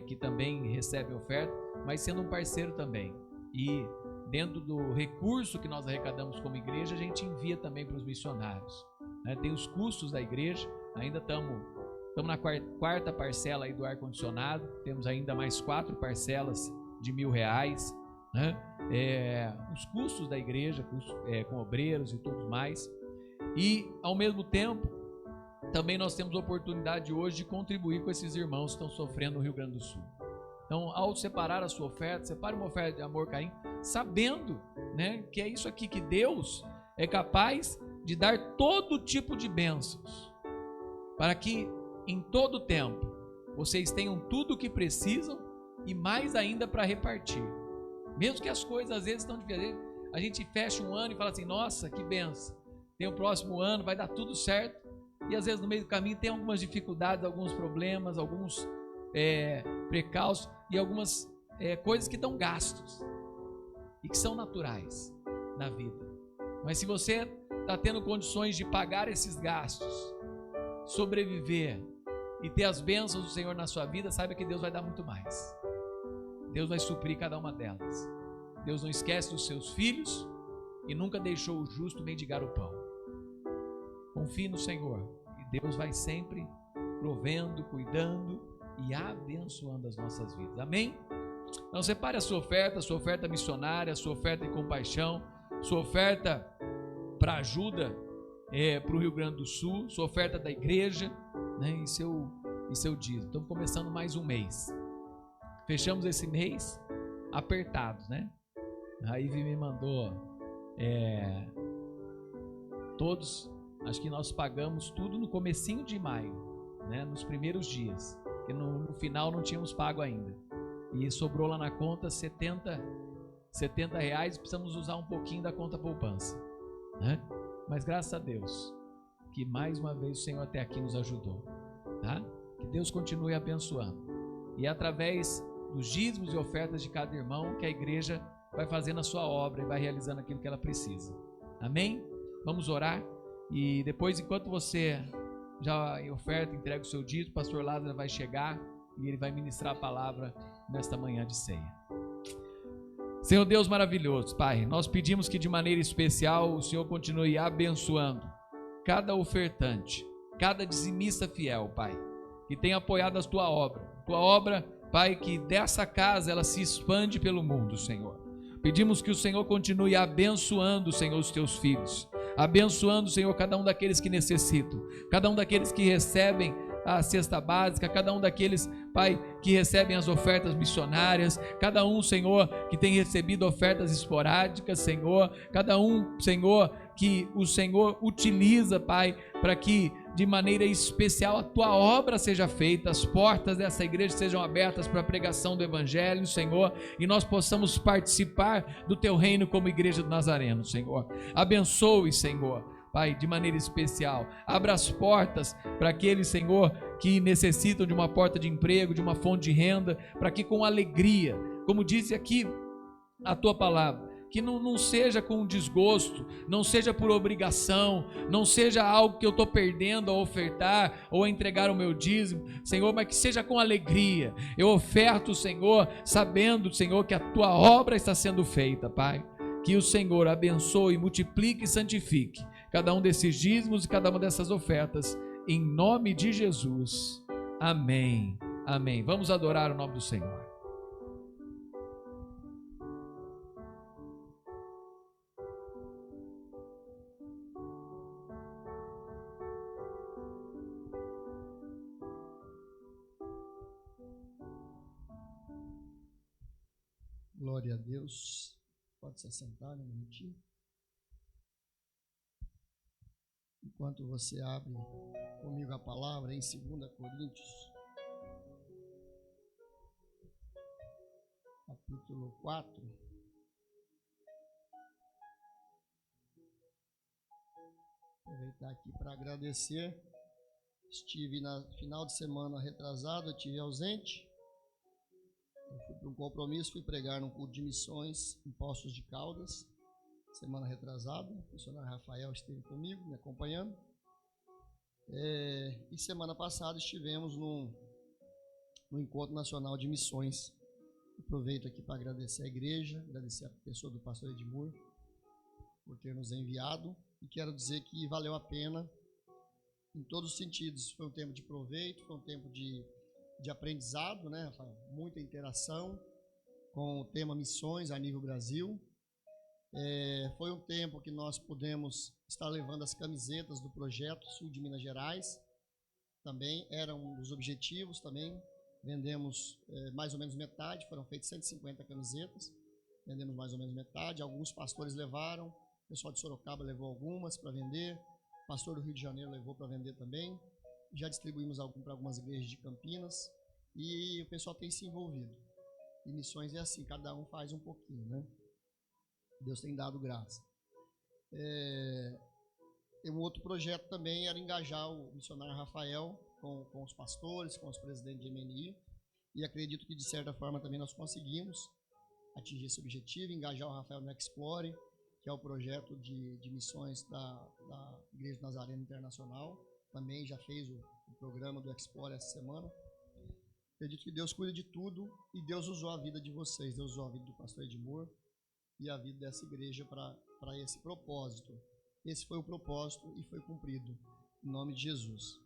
que também recebem oferta, mas sendo um parceiro também. E dentro do recurso que nós arrecadamos como igreja, a gente envia também para os missionários. Tem os custos da igreja, ainda estamos na quarta parcela aí do ar-condicionado, temos ainda mais 4 parcelas de R$1.000, os custos da igreja, com obreiros e tudo mais. E ao mesmo tempo, também nós temos a oportunidade hoje de contribuir com esses irmãos que estão sofrendo no Rio Grande do Sul. Então, ao separar a sua oferta, separe uma oferta de amor, carinho, sabendo, que é isso aqui, que Deus é capaz de dar todo tipo de bênçãos, para que em todo tempo vocês tenham tudo o que precisam e mais ainda para repartir. Mesmo que as coisas às vezes estão diferentes, a gente fecha um ano e fala assim: nossa, que bênção, tem o próximo ano, vai dar tudo certo. E às vezes no meio do caminho tem algumas dificuldades, alguns problemas, alguns precalços e algumas coisas que dão gastos e que são naturais na vida. Mas se você está tendo condições de pagar esses gastos, sobreviver e ter as bênçãos do Senhor na sua vida, saiba que Deus vai dar muito mais. Deus vai suprir cada uma delas. Deus não esquece dos seus filhos e nunca deixou o justo mendigar o pão. Confie no Senhor e Deus vai sempre provendo, cuidando e abençoando as nossas vidas. Amém? Então separe a sua oferta missionária, a sua oferta de compaixão, sua oferta para ajuda para o Rio Grande do Sul, sua oferta da igreja, e seu dízimo. Estamos começando mais um mês. Fechamos esse mês apertados, A Ivy me mandou todos, acho que nós pagamos tudo no comecinho de maio, nos primeiros dias, porque no final não tínhamos pago ainda, e sobrou lá na conta R$70, precisamos usar um pouquinho da conta poupança, mas graças a Deus que mais uma vez o Senhor até aqui nos ajudou, tá? Que Deus continue abençoando, e através dos dízimos e ofertas de cada irmão que a igreja vai fazendo a sua obra e vai realizando aquilo que ela precisa. Amém? Vamos orar. E depois, enquanto você já em oferta, entrega o seu dízimo. O pastor Lázaro vai chegar e ele vai ministrar a palavra nesta manhã de ceia. Senhor Deus maravilhoso, Pai, nós pedimos que de maneira especial o Senhor continue abençoando cada ofertante, cada dizimista fiel, Pai, que tem apoiado a Tua obra, Pai, que dessa casa ela se expande pelo mundo, Senhor. Pedimos que o Senhor continue abençoando, Senhor, os Teus filhos, abençoando, Senhor, cada um daqueles que necessitam, cada um daqueles que recebem a cesta básica, cada um daqueles, Pai, que recebem as ofertas missionárias, cada um, Senhor, que tem recebido ofertas esporádicas, Senhor, cada um, Senhor, que o Senhor utiliza, Pai, para que de maneira especial a Tua obra seja feita, as portas dessa igreja sejam abertas para a pregação do Evangelho, Senhor, e nós possamos participar do Teu reino como Igreja do Nazareno, Senhor. Abençoe, Senhor, Pai, de maneira especial, abra as portas para aqueles, Senhor, que necessitam de uma porta de emprego, de uma fonte de renda, para que com alegria, como diz aqui a Tua palavra, que não seja com desgosto, não seja por obrigação, não seja algo que eu estou perdendo a ofertar ou a entregar o meu dízimo, Senhor, mas que seja com alegria. Eu oferto, Senhor, sabendo, Senhor, que a Tua obra está sendo feita, Pai. Que o Senhor abençoe, multiplique e santifique cada um desses dízimos e cada uma dessas ofertas, em nome de Jesus. Amém. Amém. Vamos adorar o nome do Senhor. Glória a Deus. Pode se assentar um minutinho. Enquanto você abre comigo a palavra em 2 Coríntios, capítulo 4. Aproveitar aqui para agradecer. Estive na final de semana retrasado, eu estive ausente. Eu fui para um compromisso, fui pregar num culto de missões em Poços de Caldas, semana retrasada. O missionário Rafael esteve comigo, me acompanhando. E semana passada estivemos no Encontro Nacional de Missões. Aproveito aqui para agradecer a igreja, agradecer a pessoa do pastor Edmur por ter nos enviado. E quero dizer que valeu a pena em todos os sentidos. Foi um tempo de proveito, foi um tempo de aprendizado, né, Rafael? Muita interação com o tema missões a nível Brasil. Foi um tempo que nós pudemos estar levando as camisetas do projeto Sul de Minas Gerais. Também era um dos objetivos também. Vendemos mais ou menos metade, foram feitas 150 camisetas. Vendemos mais ou menos metade. Alguns pastores levaram, o pessoal de Sorocaba levou algumas para vender. O pastor do Rio de Janeiro levou para vender também. Já distribuímos para algumas igrejas de Campinas e o pessoal tem se envolvido. E missões é assim, cada um faz um pouquinho, né? Deus tem dado graça. Um outro projeto também era engajar o missionário Rafael com os pastores, com os presidentes de MNI, e acredito que de certa forma também nós conseguimos atingir esse objetivo, engajar o Rafael no Explore, que é o projeto de missões da Igreja do Nazareno Internacional. Também já fez o programa do Explore essa semana. Acredito que Deus cuida de tudo e Deus usou a vida de vocês, Deus usou a vida do pastor Edmur e a vida dessa igreja para esse propósito. Esse foi o propósito e foi cumprido, em nome de Jesus.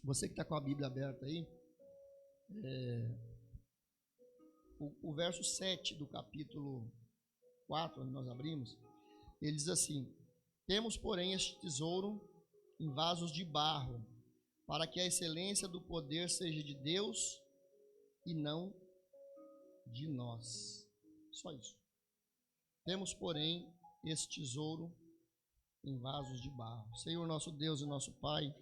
Você que está com a Bíblia aberta aí, o verso 7 do capítulo 4, onde nós abrimos, ele diz assim: temos, porém, este tesouro em vasos de barro, para que a excelência do poder seja de Deus e não de nós. Só isso. Temos, porém, esse tesouro em vasos de barro. Senhor, nosso Deus e nosso Pai,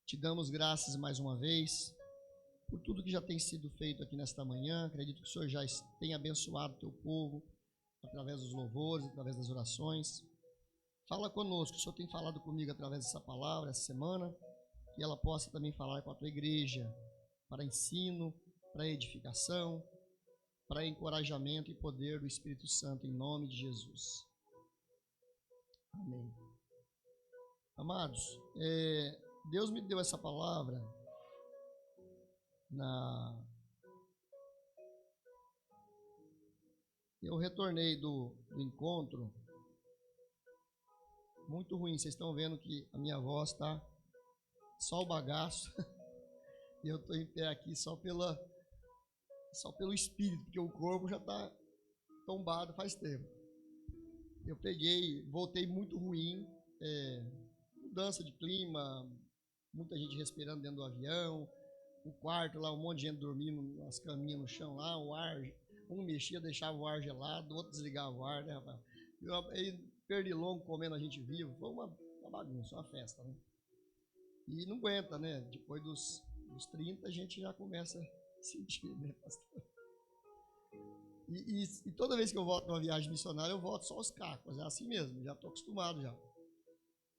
te damos graças mais uma vez por tudo que já tem sido feito aqui nesta manhã. Acredito que o Senhor já tem abençoado o teu povo através dos louvores, através das orações. Fala conosco, o Senhor tem falado comigo através dessa palavra, essa semana, que ela possa também falar com a tua igreja, para ensino, para edificação, para encorajamento e poder do Espírito Santo, em nome de Jesus. Amém. Amados, Deus me deu essa palavra eu retornei do encontro muito ruim. Vocês estão vendo que a minha voz está só o bagaço e eu estou em pé aqui só pelo espírito, porque o corpo já está tombado faz tempo. Eu voltei muito ruim, mudança de clima, muita gente respirando dentro do avião, o quarto lá, um monte de gente dormindo nas caminhas no chão lá, o ar, um mexia, deixava o ar gelado, o outro desligava o ar, né, rapaz? Aí, pernilongo comendo a gente vivo, foi uma bagunça, uma festa, né? E não aguenta, né? Depois dos 30 a gente já começa a sentir, né, pastor? E toda vez que eu volto numa viagem missionária, eu volto só os cacos, é assim mesmo, já estou acostumado já.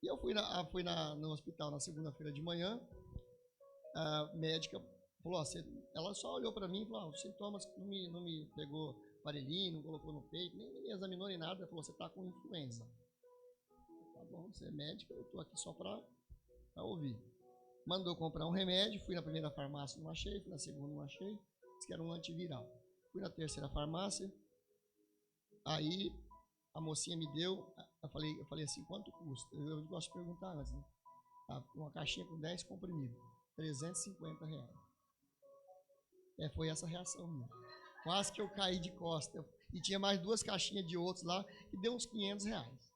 E eu fui no hospital na segunda-feira de manhã, a médica falou, ela só olhou para mim e falou, os sintomas não me pegou aparelhinho, não colocou no peito, nem me examinou nem nada, ela falou, você está com influenza. Tá bom, você é médica, eu estou aqui só para ouvir. Mandou comprar um remédio, fui na primeira farmácia, não achei, fui na segunda, não achei, disse que era um antiviral. Fui na terceira farmácia, aí a mocinha me deu, eu falei assim, quanto custa? Eu gosto de perguntar antes, né? Uma caixinha com 10 comprimidos, R$350. Foi essa reação minha. Quase que eu caí de costa. E tinha mais 2 caixinhas de outros lá, que deu uns R$500.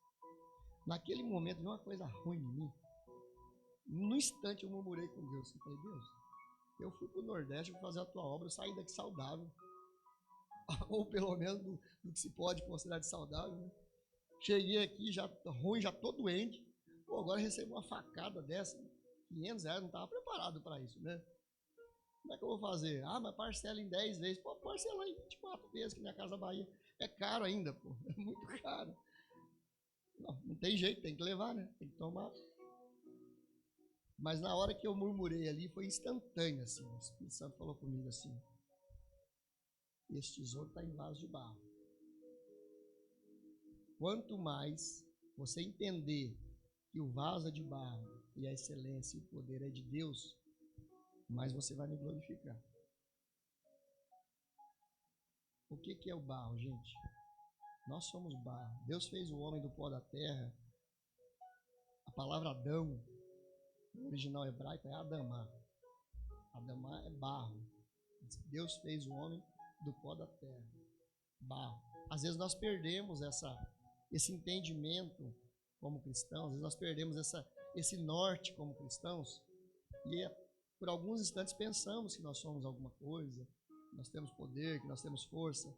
Naquele momento, veio uma coisa ruim em mim. No instante eu murmurei com Deus. Eu falei, Deus, eu fui para o Nordeste, vou fazer a tua obra, eu saí daqui saudável. Ou pelo menos do que se pode considerar de saudável, né? Cheguei aqui já ruim, já tô doente. Pô, agora recebo uma facada dessa, R$500, não estava preparado para isso, né? Como é que eu vou fazer? Mas parcela em 10 vezes. Pô, parcela em 24 vezes, que minha Casa Bahia é caro ainda, pô, é muito caro. Não tem jeito, tem que levar, né? Tem que tomar. Mas na hora que eu murmurei ali, foi instantâneo, assim. O Espírito Santo falou comigo assim, esse tesouro está em vaso de barro. Quanto mais você entender que o vaso é de barro e a excelência e o poder é de Deus, mais você vai me glorificar. O que é o barro, gente? Nós somos barro. Deus fez o homem do pó da terra. A palavra Adão, no original hebraico, é Adamá. Adamá é barro. Deus fez o homem do pó da terra, barro. Às vezes nós perdemos esse entendimento como cristãos, às vezes nós perdemos esse norte como cristãos e por alguns instantes pensamos que nós somos alguma coisa, que nós temos poder, que nós temos força.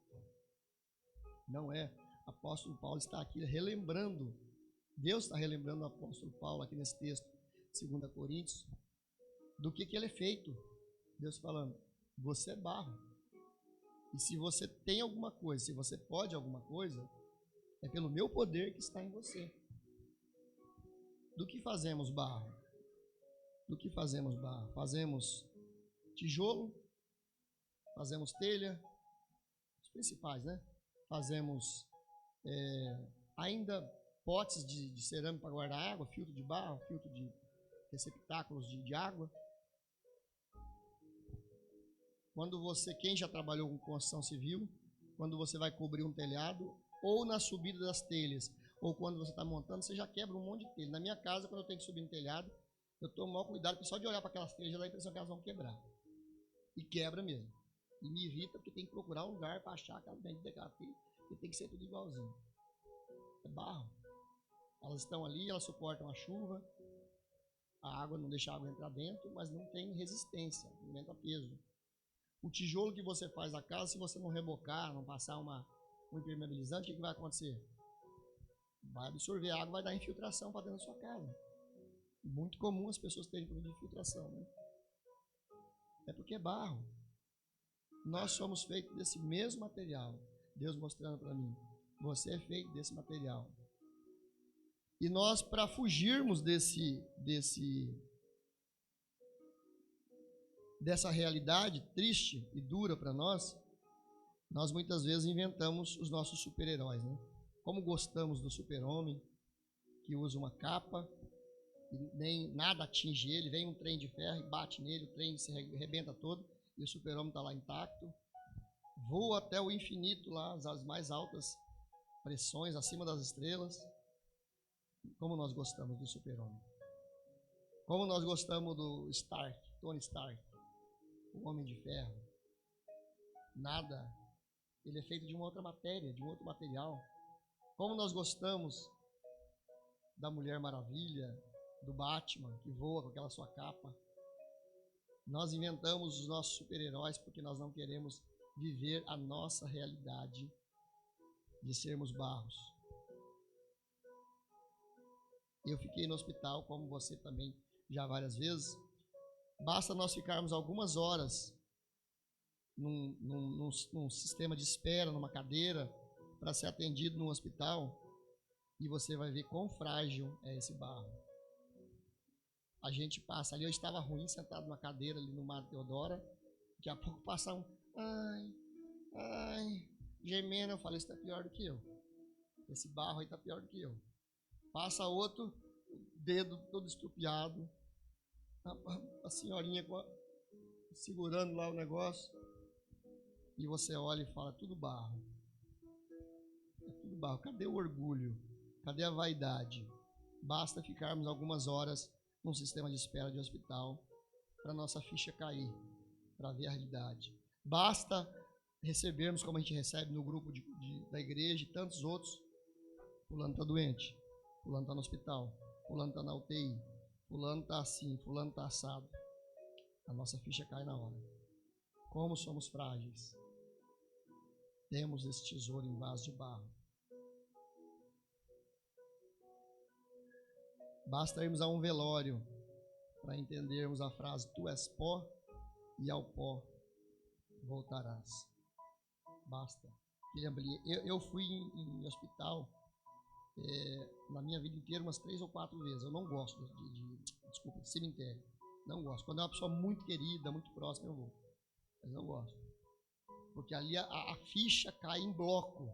Não é. O apóstolo Paulo está aqui relembrando, Deus está relembrando o apóstolo Paulo aqui nesse texto, 2 Coríntios, do que ele é feito. Deus falando, você é barro. E se você tem alguma coisa, se você pode alguma coisa, é pelo meu poder que está em você. Do que fazemos barro? Do que fazemos barro? Fazemos tijolo, fazemos telha, os principais, né? Fazemos ainda potes de cerâmica para guardar água, filtro de barro, filtro de receptáculos de água. Quando quem já trabalhou com construção civil, quando você vai cobrir um telhado, ou na subida das telhas, ou quando você está montando, você já quebra um monte de telha. Na minha casa, quando eu tenho que subir no telhado, eu tomo maior cuidado, porque só de olhar para aquelas telhas já dá a impressão que elas vão quebrar. E quebra mesmo. E me irrita porque tem que procurar um lugar para achar aquela dentro daquela telha, e tem que ser tudo igualzinho. É barro. Elas estão ali, elas suportam a chuva, a água não deixa a água entrar dentro, mas não tem resistência, não aguenta peso. O tijolo que você faz na casa, se você não rebocar, não passar um impermeabilizante, o que vai acontecer? Vai absorver a água, vai dar infiltração para dentro da sua casa. Muito comum as pessoas terem problema de infiltração, né? É porque é barro. Nós somos feitos desse mesmo material. Deus mostrando para mim, você é feito desse material. E nós, para fugirmos dessa realidade triste e dura para nós muitas vezes inventamos os nossos super-heróis, né? Como gostamos do super-homem, que usa uma capa, e nem nada atinge ele, vem um trem de ferro e bate nele, o trem se arrebenta todo, e o super-homem está lá intacto. Voa até o infinito lá, as mais altas pressões, acima das estrelas. Como nós gostamos do super-homem. Como nós gostamos do Stark, Tony Stark, o Homem de Ferro. Nada, ele é feito de uma outra matéria, de um outro material. Como nós gostamos da Mulher Maravilha, do Batman, que voa com aquela sua capa. Nós inventamos os nossos super-heróis porque nós não queremos viver a nossa realidade de sermos barros. Eu fiquei no hospital, como você também já várias vezes. Basta nós ficarmos algumas horas num sistema de espera, numa cadeira, para ser atendido no hospital, e você vai ver quão frágil é esse barro. A gente passa ali, eu estava ruim, sentado numa cadeira ali no Mar Teodora, daqui a pouco passa um, gemendo, eu falei, isso está pior do que eu. Esse barro aí está pior do que eu. Passa outro, dedo todo estrupiado, a senhorinha segurando lá o negócio, e você olha e fala, tudo barro. É tudo barro. Cadê o orgulho? Cadê a vaidade? Basta ficarmos algumas horas num sistema de espera de hospital para nossa ficha cair, para ver a realidade. Basta recebermos como a gente recebe no grupo da igreja e tantos outros, fulano está doente, fulano está no hospital, fulano está na UTI, fulano está assim, fulano está assado. A nossa ficha cai na hora. Como somos frágeis. Temos esse tesouro em vaso de barro. Basta irmos a um velório para entendermos a frase, tu és pó e ao pó voltarás. Basta. Eu fui em hospital na minha vida inteira umas 3 ou 4 vezes. Eu não gosto de cemitério. Não gosto. Quando é uma pessoa muito querida, muito próxima, eu vou. Mas não gosto. Porque ali a ficha cai em bloco.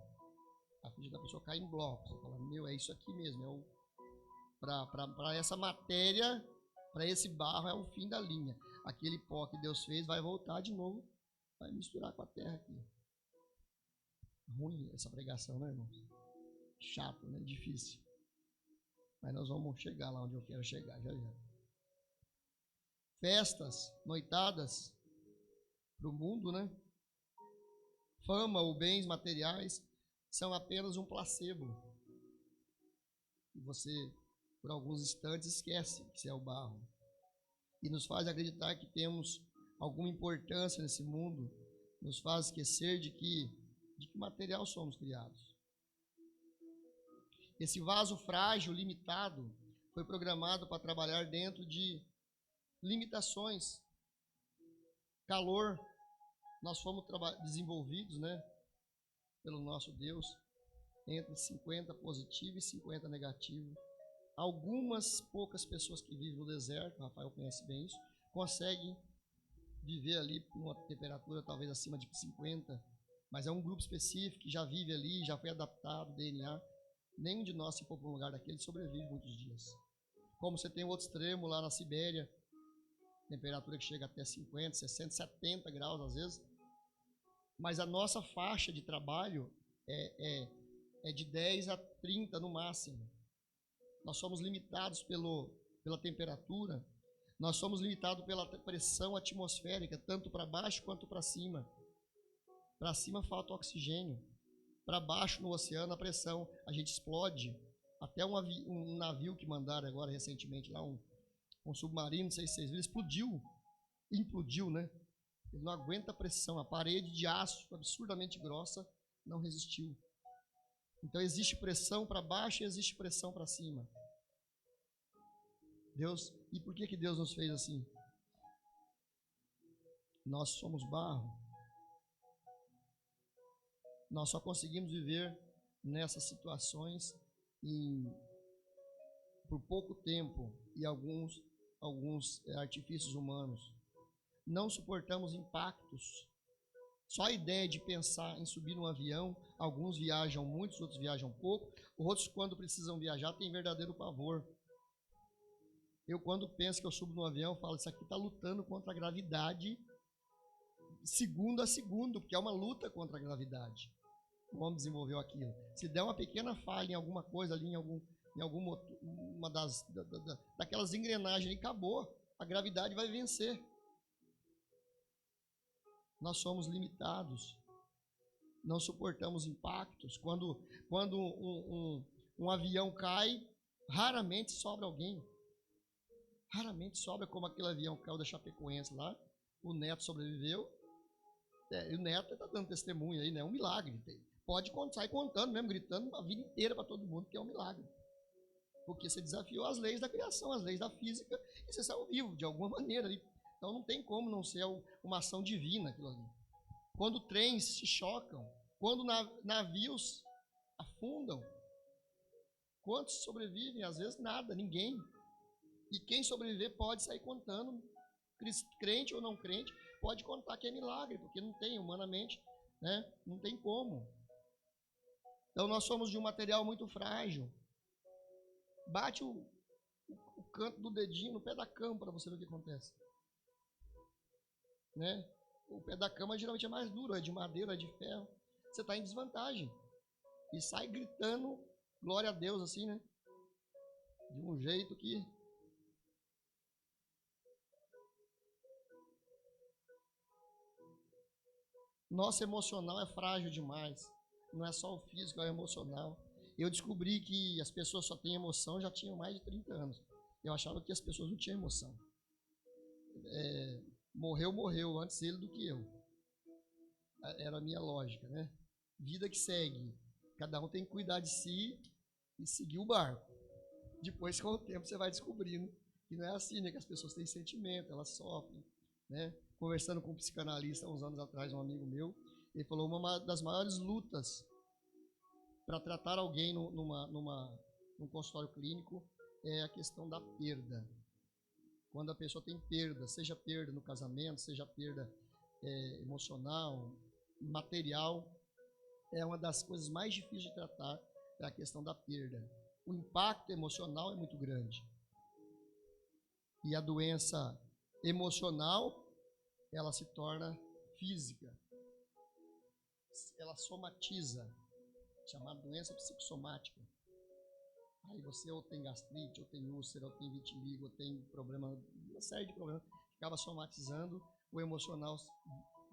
A ficha da pessoa cai em bloco. Você fala, meu, é isso aqui mesmo. Para essa matéria, para esse barro, é o fim da linha. Aquele pó que Deus fez vai voltar de novo, vai misturar com a terra aqui. Ruim essa pregação, né, irmãos? Chato, né? Difícil. Mas nós vamos chegar lá onde eu quero chegar, já já. Festas, noitadas, para o mundo, né? Fama ou bens materiais são apenas um placebo. E você, por alguns instantes, esquece que você é o barro. E nos faz acreditar que temos alguma importância nesse mundo, nos faz esquecer de que material somos criados. Esse vaso frágil, limitado, foi programado para trabalhar dentro de limitações. Calor, nós fomos desenvolvidos, né, pelo nosso Deus, entre 50 positivo e 50 negativo. Algumas poucas pessoas que vivem no deserto, o Rafael conhece bem isso, conseguem viver ali numa temperatura talvez acima de 50, mas é um grupo específico que já vive ali, já foi adaptado, DNA. Nenhum de nós, se for para um lugar daquele, sobrevive muitos dias. Como você tem o outro extremo lá na Sibéria, temperatura que chega até 50, 60, 70 graus às vezes, mas a nossa faixa de trabalho é de 10 a 30 no máximo. Nós somos limitados pela temperatura, nós somos limitados pela pressão atmosférica, tanto para baixo quanto para cima. Para cima falta oxigênio, para baixo no oceano a pressão, a gente explode. Até um navio que mandaram agora recentemente lá, um submarino, não sei se vocês viram, implodiu, né? Ele não aguenta a pressão, a parede de aço absurdamente grossa não resistiu. Então existe pressão para baixo e existe pressão para cima. E por que Deus nos fez assim? Nós somos barro. Nós só conseguimos viver nessas situações por pouco tempo e alguns artifícios humanos. Não suportamos impactos. Só a ideia de pensar em subir num avião, alguns viajam muito, outros viajam pouco, outros, quando precisam viajar, têm verdadeiro pavor. Eu, quando penso que eu subo no avião, eu falo, isso aqui está lutando contra a gravidade segundo a segundo, porque é uma luta contra a gravidade. O homem desenvolveu aquilo. Se der uma pequena falha em alguma coisa ali, em alguma uma daquelas engrenagens ali, acabou. A gravidade vai vencer. Nós somos limitados. Não suportamos impactos. Quando um avião cai, raramente sobra alguém. Raramente sobra, como aquele avião que caiu da Chapecoense lá. O neto sobreviveu. E o neto está dando testemunho aí, né? É um milagre. Pode sair contando mesmo, gritando a vida inteira para todo mundo que é um milagre. Porque você desafiou as leis da criação, as leis da física, e você saiu vivo de alguma maneira ali. Então não tem como não ser uma ação divina aquilo ali. Quando trens se chocam, quando navios afundam, quantos sobrevivem? Às vezes nada, ninguém. E quem sobreviver pode sair contando, crente ou não crente, pode contar que é milagre, porque não tem humanamente, né? Não tem como. Então nós somos de um material muito frágil. Bate o canto do dedinho no pé da cama para você ver o que acontece. Né? O pé da cama geralmente é mais duro, é de madeira, é de ferro. Você está em desvantagem. E sai gritando, glória a Deus, assim, né? De um jeito que... Nosso emocional é frágil demais. Não é só o físico, é o emocional. Eu descobri que as pessoas só têm emoção, já tinham mais de 30 anos. Eu achava que as pessoas não tinham emoção. Morreu antes ele do que eu. Era a minha lógica, né? Vida que segue. Cada um tem que cuidar de si e seguir o barco. Depois, com o tempo, você vai descobrindo que não é assim, né? Que as pessoas têm sentimento, elas sofrem, né? Conversando com um psicanalista uns anos atrás, um amigo meu, ele falou uma das maiores lutas para tratar alguém num consultório clínico é a questão da perda. Quando a pessoa tem perda, seja perda no casamento, seja perda emocional, material, é uma das coisas mais difíceis de tratar, é a questão da perda. O impacto emocional é muito grande. E a doença emocional, ela se torna física. Ela somatiza, chamada doença psicossomática. Aí você ou tem gastrite, ou tem úlcera, ou tem vitiligo, ou tem problema, uma série de problemas que acaba somatizando, o emocional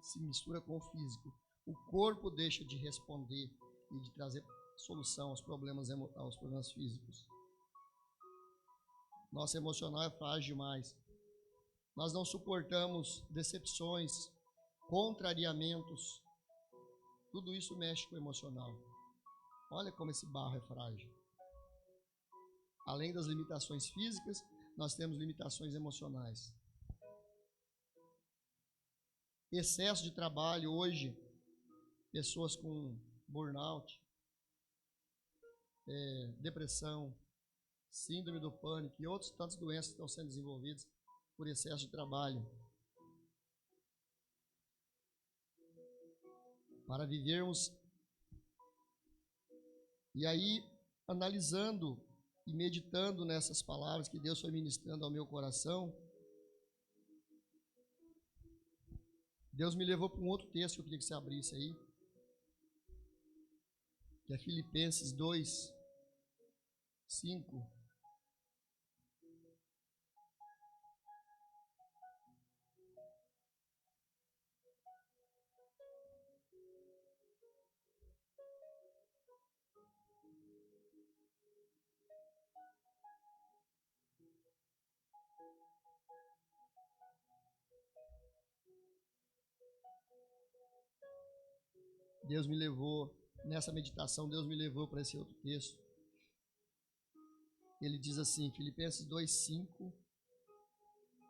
se mistura com o físico. O corpo deixa de responder e de trazer solução aos problemas físicos. Nosso emocional é frágil demais. Nós não suportamos decepções, contrariamentos. Tudo isso mexe com o emocional. Olha como esse barro é frágil. Além das limitações físicas, nós temos limitações emocionais. Excesso de trabalho hoje, pessoas com burnout, depressão, síndrome do pânico e outras tantas doenças que estão sendo desenvolvidas por excesso de trabalho. Para vivermos, e aí, analisando e meditando nessas palavras que Deus foi ministrando ao meu coração, Deus me levou para um outro texto que eu queria que você abrisse aí, que é Filipenses 2, 5. Deus me levou, nessa meditação, Deus me levou para esse outro texto. Ele diz assim, Filipenses 2, 5,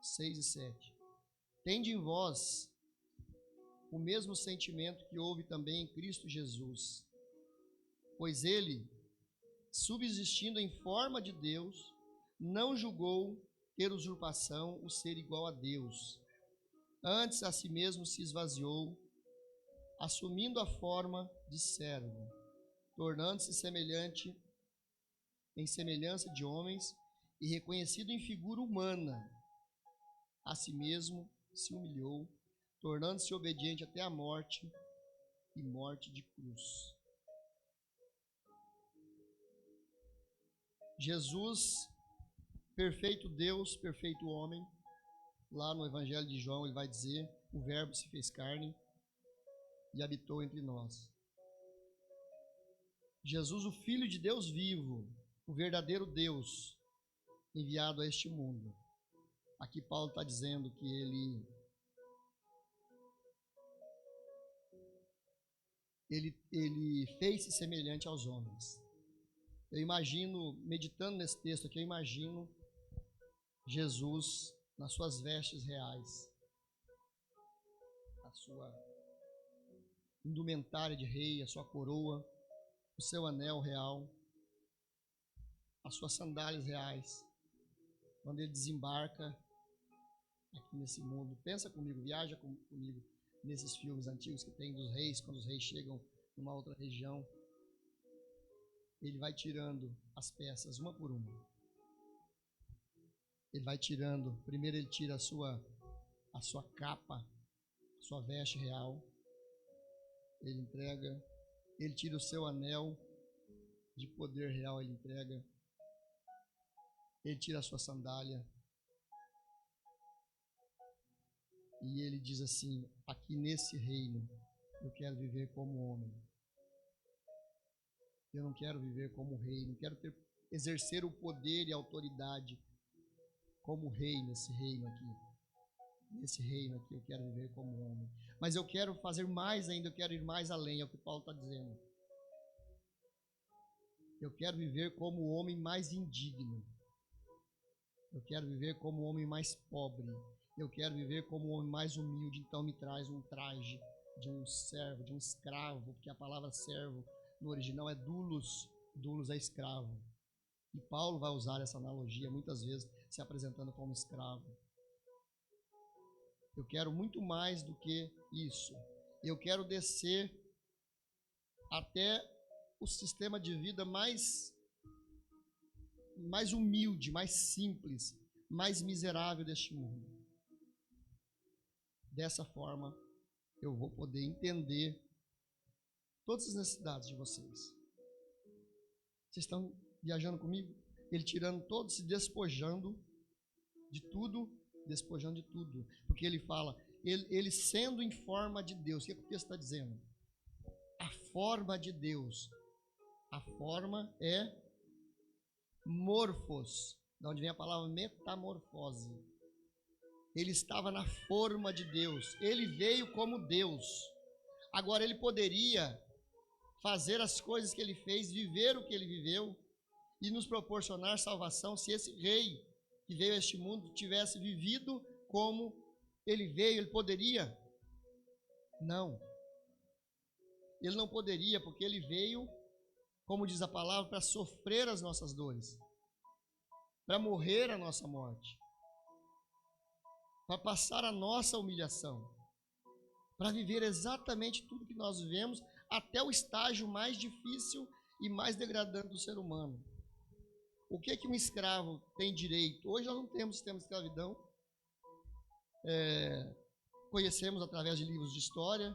6 e 7. Tende em vós o mesmo sentimento que houve também em Cristo Jesus, pois ele, subsistindo em forma de Deus, não julgou ter usurpação o ser igual a Deus. Antes a si mesmo se esvaziou, assumindo a forma de servo, tornando-se semelhante em semelhança de homens, e reconhecido em figura humana, a si mesmo se humilhou, tornando-se obediente até a morte e morte de cruz. Jesus, perfeito Deus, perfeito homem, lá no Evangelho de João ele vai dizer: o Verbo se fez carne e habitou entre nós. Jesus, o Filho de Deus vivo, o verdadeiro Deus, enviado a este mundo. Aqui Paulo está dizendo que ele fez-se semelhante aos homens. Eu imagino, meditando nesse texto aqui, eu imagino Jesus nas suas vestes reais, a sua indumentária de rei, a sua coroa, o seu anel real, as suas sandálias reais, quando ele desembarca aqui nesse mundo. Pensa comigo, viaja comigo nesses filmes antigos que tem dos reis, quando os reis chegam numa outra região, ele vai tirando as peças uma por uma. Ele vai tirando, primeiro ele tira a sua capa, a sua veste real, ele entrega, ele tira o seu anel de poder real, ele entrega, ele tira a sua sandália, e ele diz assim: aqui nesse reino eu quero viver como homem. Eu não quero viver como rei, não quero exercer o poder e a autoridade como rei nesse reino aqui. Nesse reino aqui eu quero viver como homem. Mas eu quero fazer mais ainda, eu quero ir mais além, é o que Paulo está dizendo. Eu quero viver como o homem mais indigno. Eu quero viver como o homem mais pobre. Eu quero viver como o homem mais humilde. Então me traz um traje de um servo, de um escravo, porque a palavra servo no original é doulos, doulos é escravo. E Paulo vai usar essa analogia muitas vezes, se apresentando como escravo. Eu quero muito mais do que isso. Eu quero descer até o sistema de vida mais humilde, mais simples, mais miserável deste mundo. Dessa forma, eu vou poder entender todas as necessidades de vocês. Vocês estão viajando comigo? Ele tirando todo, se despojando de tudo, porque ele fala, ele sendo em forma de Deus. O que o texto está dizendo? A forma de Deus. A forma é morfos, de onde vem a palavra metamorfose. Ele estava na forma de Deus, ele veio como Deus. Agora ele poderia fazer as coisas que ele fez, viver o que ele viveu e nos proporcionar salvação se esse rei que veio a este mundo tivesse vivido como ele veio. Ele poderia? Não. Ele não poderia, porque ele veio, como diz a palavra, para sofrer as nossas dores, para morrer a nossa morte, para passar a nossa humilhação, para viver exatamente tudo que nós vivemos, até o estágio mais difícil e mais degradante do ser humano. O que um escravo tem direito? Hoje nós não temos sistema de escravidão. Conhecemos através de livros de história.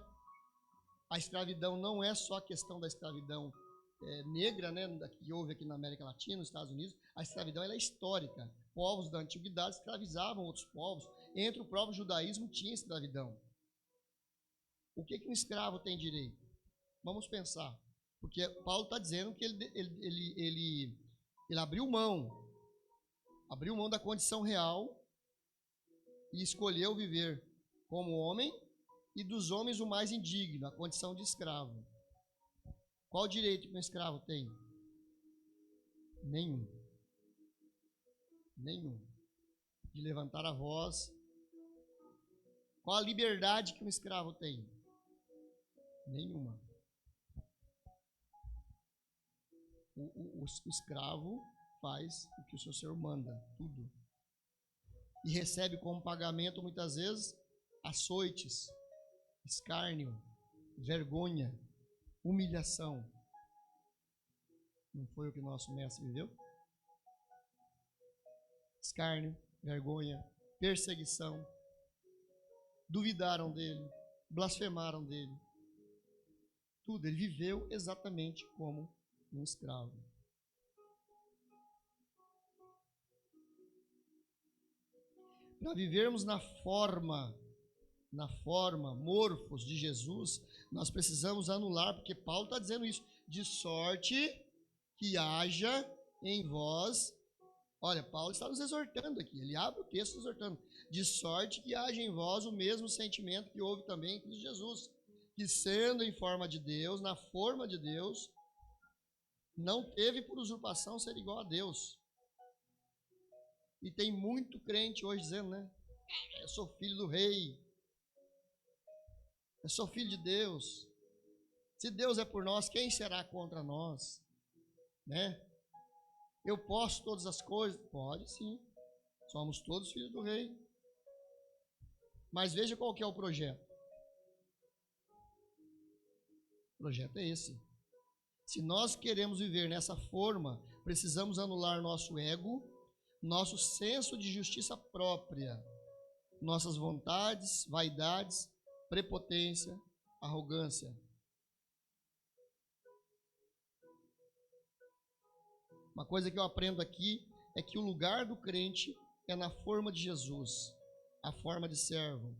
A escravidão não é só a questão da escravidão negra, né, que houve aqui na América Latina, nos Estados Unidos. A escravidão ela é histórica. Povos da antiguidade escravizavam outros povos. Entre o próprio judaísmo tinha escravidão. O que um escravo tem direito? Vamos pensar. Porque Paulo está dizendo que ele abriu mão da condição real e escolheu viver como homem e dos homens o mais indigno, a condição de escravo. Qual direito que um escravo tem? Nenhum. De levantar a voz. Qual a liberdade que um escravo tem? Nenhuma. O escravo faz o que o seu senhor manda, tudo. E recebe como pagamento, muitas vezes, açoites, escárnio, vergonha, humilhação. Não foi o que nosso mestre viveu? escárnio, vergonha, perseguição. Duvidaram dele, blasfemaram dele. Tudo, ele viveu exatamente como um escravo. Para vivermos na forma, morfos de Jesus, nós precisamos anular, porque Paulo está dizendo isso, de sorte que haja em vós. Olha, Paulo está nos exortando aqui, ele abre o texto exortando, de sorte que haja em vós o mesmo sentimento que houve também em Cristo Jesus, que sendo em forma de Deus, na forma de Deus, não teve por usurpação ser igual a Deus. E tem muito crente hoje dizendo, né? Eu sou filho do rei. Eu sou filho de Deus. Se Deus é por nós, quem será contra nós? Né? Eu posso todas as coisas? Pode sim. Somos todos filhos do rei. Mas veja qual que é o projeto. O projeto é esse. Se nós queremos viver nessa forma, precisamos anular nosso ego, nosso senso de justiça própria, nossas vontades, vaidades, prepotência, arrogância. Uma coisa que eu aprendo aqui é que o lugar do crente é na forma de Jesus, a forma de servo.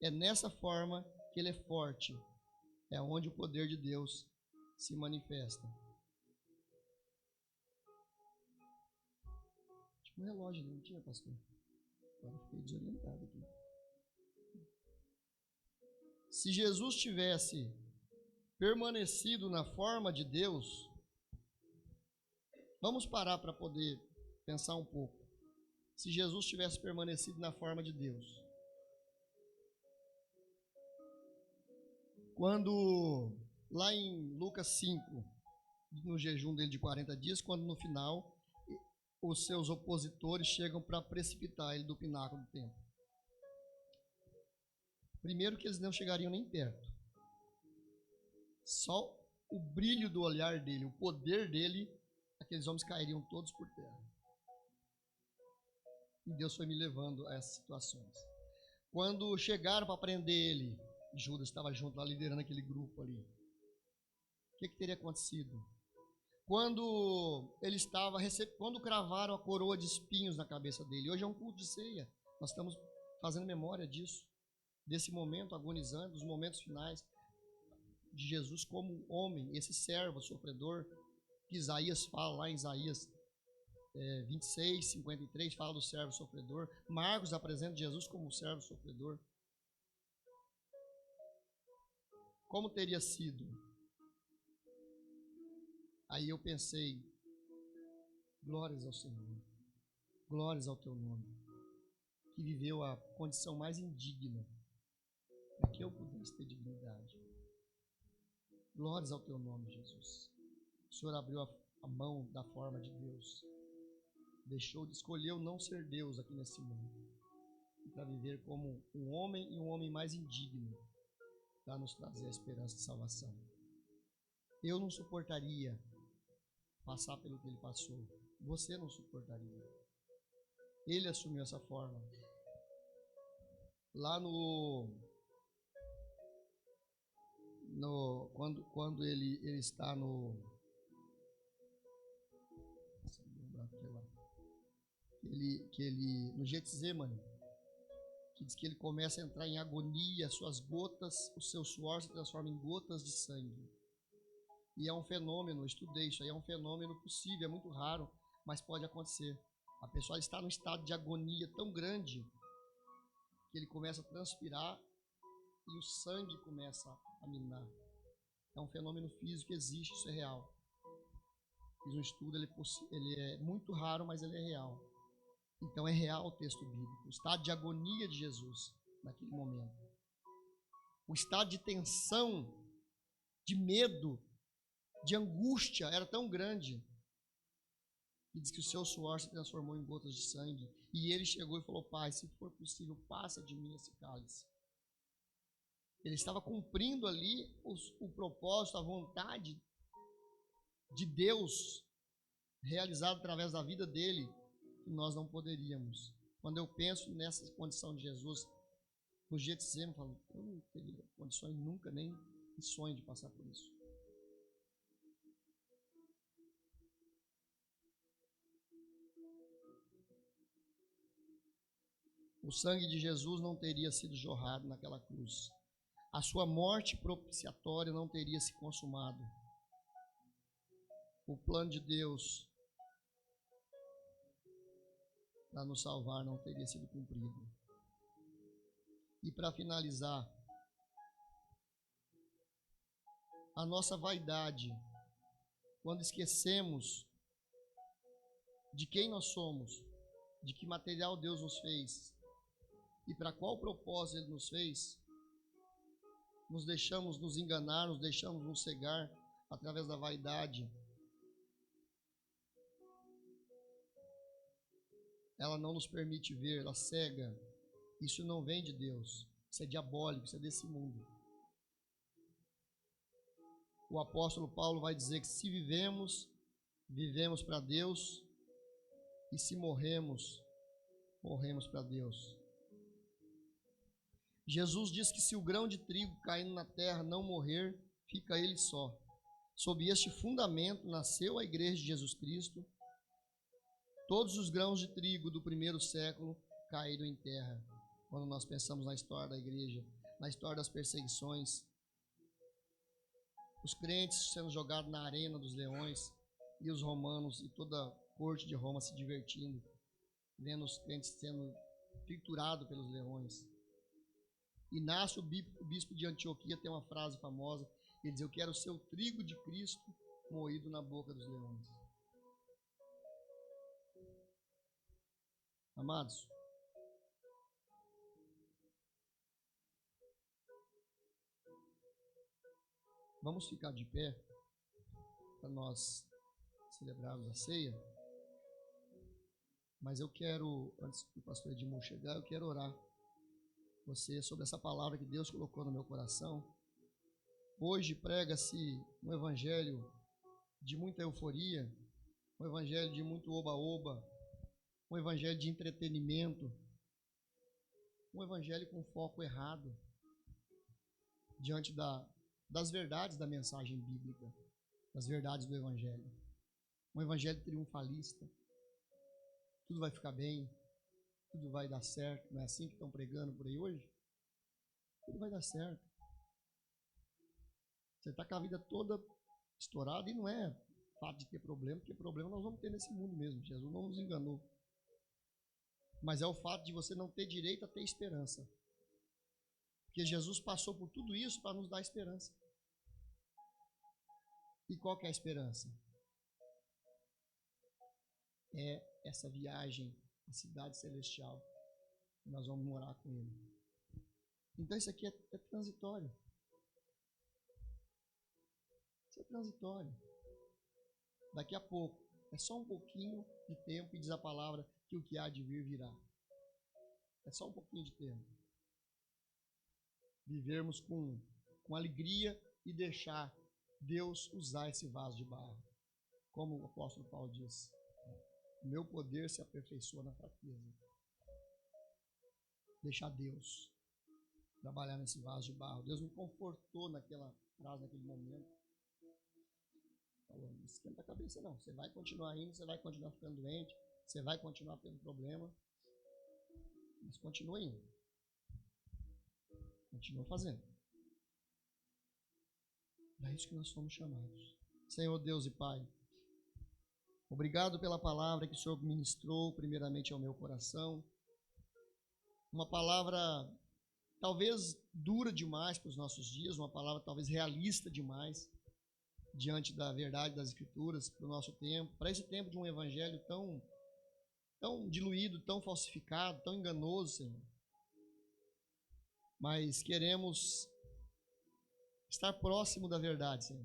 É nessa forma que ele é forte. É onde o poder de Deus se manifesta. Tinha um relógio, não tinha, pastor? Agora fiquei desorientado aqui. Se Jesus tivesse permanecido na forma de Deus, vamos parar para poder pensar um pouco. Se Jesus tivesse permanecido na forma de Deus, quando lá em Lucas 5, no jejum dele de 40 dias, quando no final os seus opositores chegam para precipitar ele do pináculo do templo. Primeiro que eles não chegariam nem perto. Só o brilho do olhar dele, o poder dele, aqueles homens cairiam todos por terra. E Deus foi me levando a essas situações. Quando chegaram para prender ele, Judas estava junto lá liderando aquele grupo ali. O que teria acontecido? Quando ele estava quando cravaram a coroa de espinhos na cabeça dele. Hoje é um culto de ceia. Nós estamos fazendo memória disso, desse momento agonizante, dos momentos finais de Jesus como homem, esse servo sofredor que Isaías fala lá em Isaías 26, 53, fala do servo sofredor. Marcos apresenta Jesus como servo sofredor. Como teria sido? Aí eu pensei, glórias ao Senhor, glórias ao teu nome, que viveu a condição mais indigna, para que eu pudesse ter dignidade. Glórias ao teu nome, Jesus. O Senhor abriu a mão da forma de Deus, escolheu não ser Deus aqui nesse mundo, para viver como um homem e um homem mais indigno, para nos trazer a esperança de salvação. Eu não suportaria passar pelo que ele passou. Você não suportaria. Ele assumiu essa forma. Lá quando ele está no Getsemane, que diz que ele começa a entrar em agonia, suas gotas, o seu suor se transforma em gotas de sangue. E é um fenômeno, eu estudei isso aí, é um fenômeno possível, é muito raro, mas pode acontecer. A pessoa está num estado de agonia tão grande que ele começa a transpirar e o sangue começa a minar. É um fenômeno físico que existe, isso é real. Fiz um estudo, ele é muito raro, mas ele é real. Então é real o texto bíblico, o estado de agonia de Jesus naquele momento. O estado de tensão, de medo, de angústia era tão grande que diz que o seu suor se transformou em gotas de sangue. E ele chegou e falou: Pai, se for possível, passa de mim esse cálice. Ele estava cumprindo ali o propósito, a vontade de Deus realizado através da vida dele, e nós não poderíamos. Quando eu penso nessa condição de Jesus, no Getsemane, eu falo, eu não teria condições nunca, nem sonho de passar por isso. O sangue de Jesus não teria sido jorrado naquela cruz. A sua morte propiciatória não teria se consumado. O plano de Deus para nos salvar não teria sido cumprido. E para finalizar, a nossa vaidade, quando esquecemos de quem nós somos, de que material Deus nos fez e para qual propósito Ele nos fez, nos deixamos nos enganar, nos deixamos nos cegar através da vaidade. Ela não nos permite ver, ela cega. Isso não vem de Deus, isso é diabólico, isso é desse mundo. O apóstolo Paulo vai dizer que se vivemos, vivemos para Deus, e se morremos, morremos para Deus. Jesus diz que se o grão de trigo caindo na terra não morrer, fica ele só. Sob este fundamento nasceu a igreja de Jesus Cristo. Todos os grãos de trigo do primeiro século caíram em terra. Quando nós pensamos na história da igreja, na história das perseguições, os crentes sendo jogados na arena dos leões e os romanos e toda a corte de Roma se divertindo, vendo os crentes sendo triturados pelos leões. Inácio, o bispo de Antioquia, tem uma frase famosa, ele diz: eu quero ser o trigo de Cristo moído na boca dos leões. Amados, vamos ficar de pé para nós celebrarmos a ceia. Mas eu quero, antes do pastor Edmur chegar, eu quero orar você sobre essa palavra que Deus colocou no meu coração. Hoje prega-se um evangelho de muita euforia, um evangelho de muito oba-oba, um evangelho de entretenimento, um evangelho com foco errado diante das verdades da mensagem bíblica, das verdades do evangelho. Um evangelho triunfalista. Tudo vai ficar bem, tudo vai dar certo. Não é assim que estão pregando por aí hoje? Tudo vai dar certo. Você está com a vida toda estourada, e não é fato de ter problema, porque problema nós vamos ter nesse mundo mesmo. Jesus não nos enganou. Mas é o fato de você não ter direito a ter esperança. Porque Jesus passou por tudo isso para nos dar esperança. E qual que é a esperança? É essa viagem à cidade celestial. Nós vamos morar com Ele. Então isso aqui é transitório. Isso é transitório. Daqui a pouco, é só um pouquinho de tempo, e diz a palavra que o que há de vir virá. É só um pouquinho de tempo. Vivermos com alegria e deixar Deus usar esse vaso de barro. Como o apóstolo Paulo diz: o meu poder se aperfeiçoa na fraqueza. Deixar Deus trabalhar nesse vaso de barro. Deus me confortou naquela frase, naquele momento. Falou: não esquenta a cabeça não. Você vai continuar indo, você vai continuar ficando doente, você vai continuar tendo problema. Mas continua indo. Continua fazendo. É isso que nós somos chamados. Senhor Deus e Pai, obrigado pela palavra que o Senhor ministrou primeiramente ao meu coração. Uma palavra talvez dura demais para os nossos dias, uma palavra talvez realista demais diante da verdade das Escrituras para o nosso tempo, para esse tempo de um evangelho tão diluído, tão falsificado, tão enganoso, Senhor. Mas queremos estar próximo da verdade, Senhor.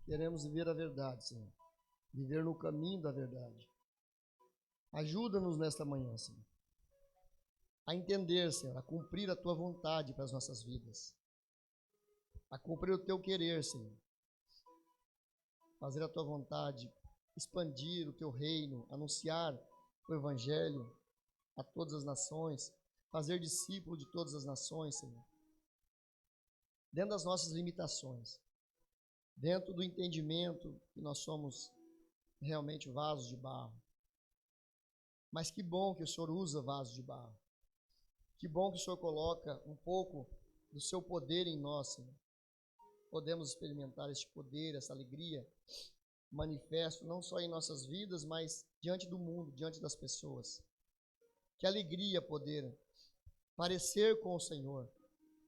Queremos viver a verdade, Senhor. Viver no caminho da verdade. Ajuda-nos nesta manhã, Senhor. a entender, Senhor, a cumprir a Tua vontade para as nossas vidas, a cumprir o Teu querer, Senhor, fazer a Tua vontade, expandir o Teu reino, anunciar o Evangelho a todas as nações, fazer discípulo de todas as nações, Senhor, dentro das nossas limitações, dentro do entendimento que nós somos realmente vasos de barro. Mas que bom que o Senhor usa vasos de barro. Que bom que o Senhor coloca um pouco do seu poder em nós, Senhor. Podemos experimentar este poder, essa alegria, manifesto não só em nossas vidas, mas diante do mundo, diante das pessoas. Que alegria poder parecer com o Senhor.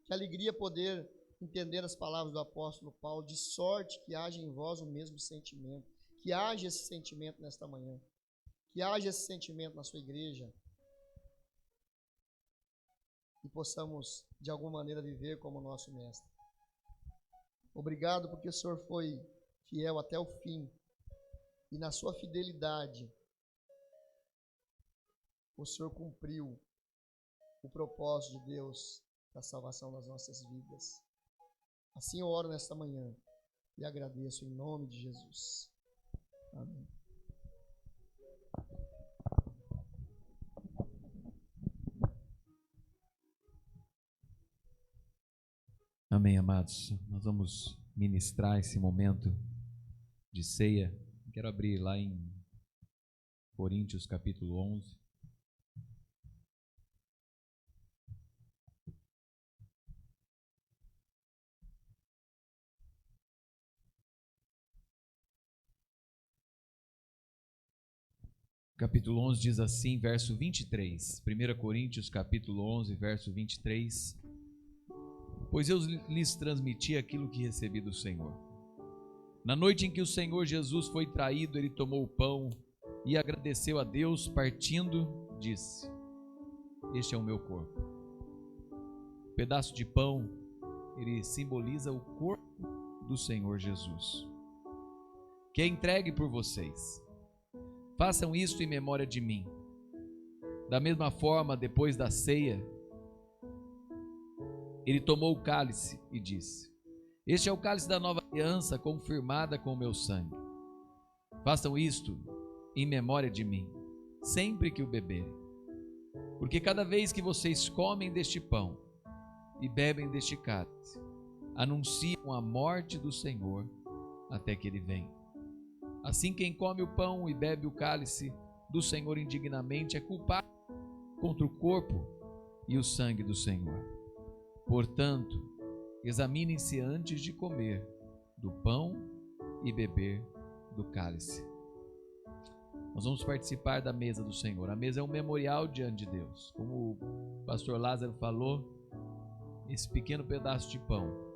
Que alegria poder entender as palavras do apóstolo Paulo, de sorte que haja em vós o mesmo sentimento. Que haja esse sentimento nesta manhã. Que haja esse sentimento na sua igreja. E possamos, de alguma maneira, viver como nosso Mestre. Obrigado porque o Senhor foi fiel até o fim. E na sua fidelidade, o Senhor cumpriu o propósito de Deus da salvação das nossas vidas. Assim eu oro nesta manhã e agradeço em nome de Jesus. Amém. Amém, amados. Nós vamos ministrar esse momento de ceia. Quero abrir lá em Coríntios capítulo 11. Capítulo 11 diz assim, verso 23. 1 Coríntios capítulo 11, verso 23. Pois eu lhes transmiti aquilo que recebi do Senhor. Na noite em que o Senhor Jesus foi traído, ele tomou o pão e agradeceu a Deus, partindo, disse: este é o meu corpo. O pedaço de pão, ele simboliza o corpo do Senhor Jesus, que é entregue por vocês. Façam isto em memória de mim. Da mesma forma, depois da ceia, ele tomou o cálice e disse: este é o cálice da nova aliança, confirmada com o meu sangue. Façam isto em memória de mim, sempre que o beberem. Porque cada vez que vocês comem deste pão e bebem deste cálice, anunciam a morte do Senhor até que ele venha. Assim, quem come o pão e bebe o cálice do Senhor indignamente é culpado contra o corpo e o sangue do Senhor. Portanto, examinem-se antes de comer do pão e beber do cálice. Nós vamos participar da mesa do Senhor. A mesa é um memorial diante de Deus. Como o pastor Lázaro falou, esse pequeno pedaço de pão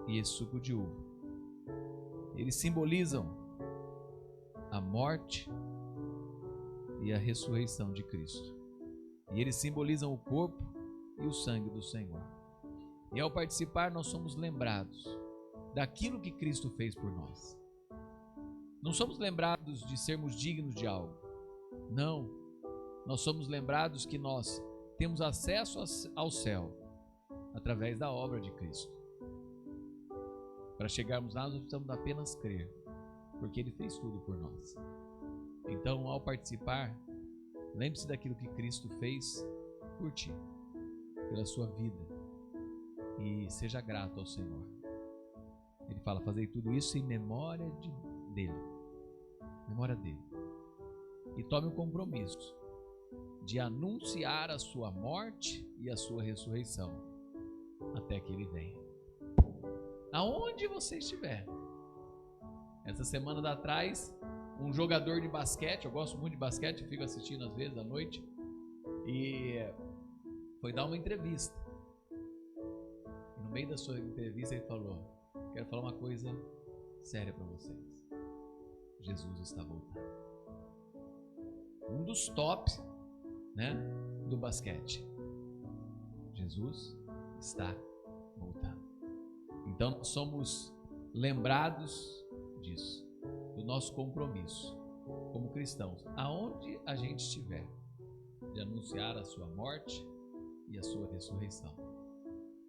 e esse suco de uva, eles simbolizam a morte e a ressurreição de Cristo. E eles simbolizam o corpo e o sangue do Senhor. E ao participar, nós somos lembrados daquilo que Cristo fez por nós. Não somos lembrados de sermos dignos de algo. Não. Nós somos lembrados que nós temos acesso ao céu através da obra de Cristo. Para chegarmos lá, nós precisamos apenas crer, porque Ele fez tudo por nós. Então, ao participar, lembre-se daquilo que Cristo fez por ti, pela sua vida, e seja grato ao Senhor. Ele fala: fazei tudo isso em memória dele. Memória dele. E tome o compromisso de anunciar a sua morte e a sua ressurreição até que ele venha. Aonde você estiver. Essa semana atrás, um jogador de basquete, eu gosto muito de basquete, eu fico assistindo às vezes à noite, e foi dar uma entrevista. E no meio da sua entrevista ele falou: quero falar uma coisa séria para vocês. Jesus está voltando. Um dos top, do basquete. Jesus está voltando. Então nós somos lembrados disso, do nosso compromisso como cristãos, aonde a gente estiver, de anunciar a sua morte e a sua ressurreição,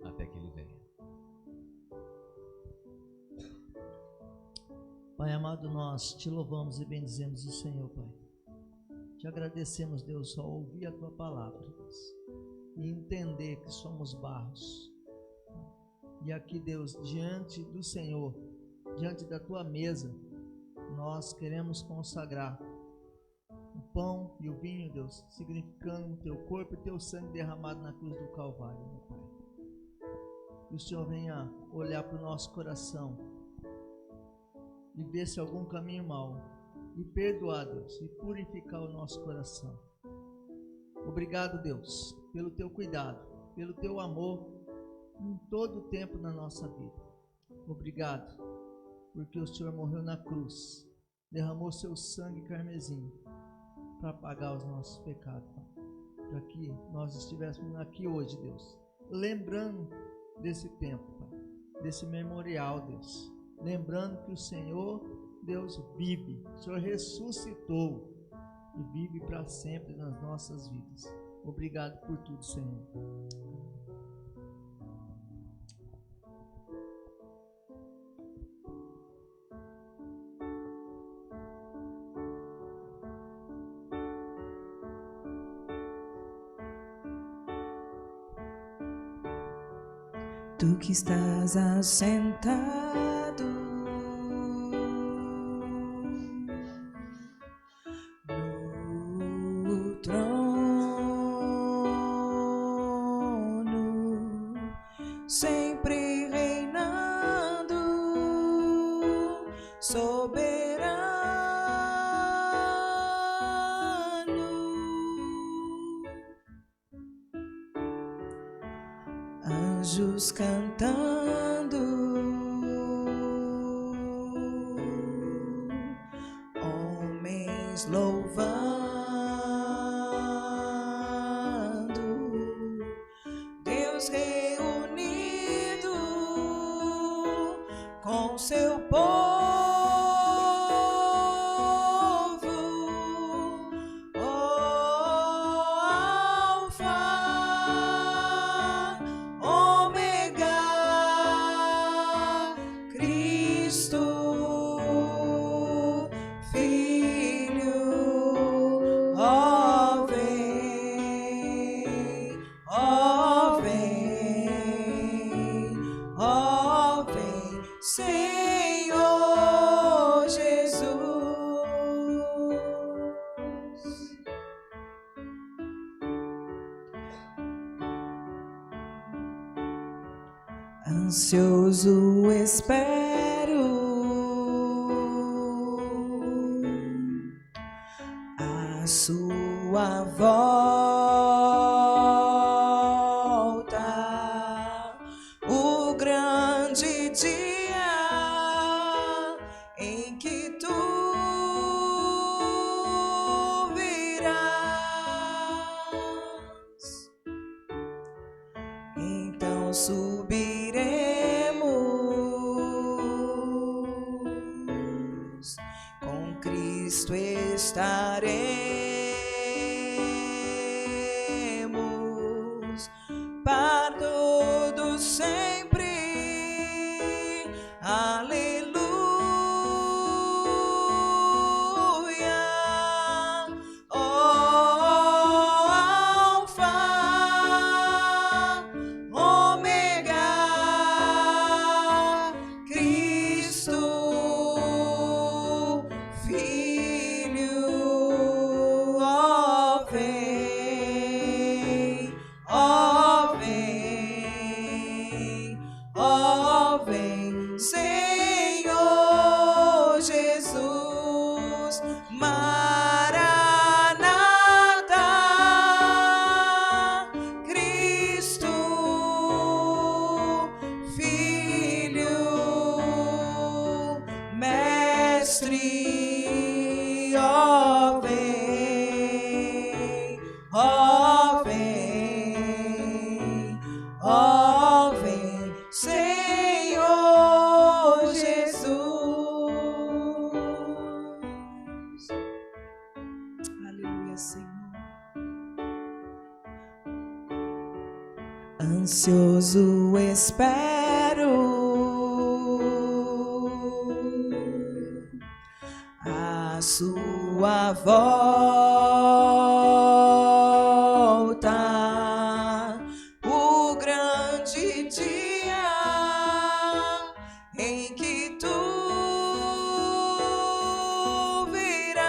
até que ele venha. Pai amado, nós te louvamos e bendizemos o Senhor, Pai. Te agradecemos, Deus, ao ouvir a tua palavra, Deus, e entender que somos barros. E aqui, Deus, diante do Senhor, diante da tua mesa, nós queremos consagrar o pão e o vinho, Deus, significando o teu corpo e teu sangue derramado na cruz do Calvário, meu Pai. Que o Senhor venha olhar para o nosso coração e ver se algum caminho mau, e perdoar, Deus, e purificar o nosso coração. Obrigado, Deus, pelo teu cuidado, pelo teu amor em todo o tempo na nossa vida. Obrigado, porque o Senhor morreu na cruz, derramou seu sangue carmesim para pagar os nossos pecados, Pai. Para que nós estivéssemos aqui hoje, Deus, lembrando desse tempo, Pai, desse memorial, Deus, lembrando que o Senhor, Deus, vive, o Senhor ressuscitou e vive para sempre nas nossas vidas. Obrigado por tudo, Senhor. Tu que estás assentado no trono, sempre reinando, soberano, anjos cantando, homens louvando, Deus reunido com seu povo, Alfa, Ômega, Cristo, Filho, ó vem, ó vem, ó vem, Senhor Jesus. Ansioso espero a sua volta, o grande dia em que tu virás. Então subiremos, com Cristo estaremos para todo sempre. Aleluia. Ó Alfa, Ômega, Cristo, Filho, ó vem, ó vem, ó vem, Senhor Jesus. Maranata, Cristo, Filho, Mestre, ó vem, ó vem, ó vem, Senhor Jesus. ansioso espero a sua volta, o grande dia em que tu virás.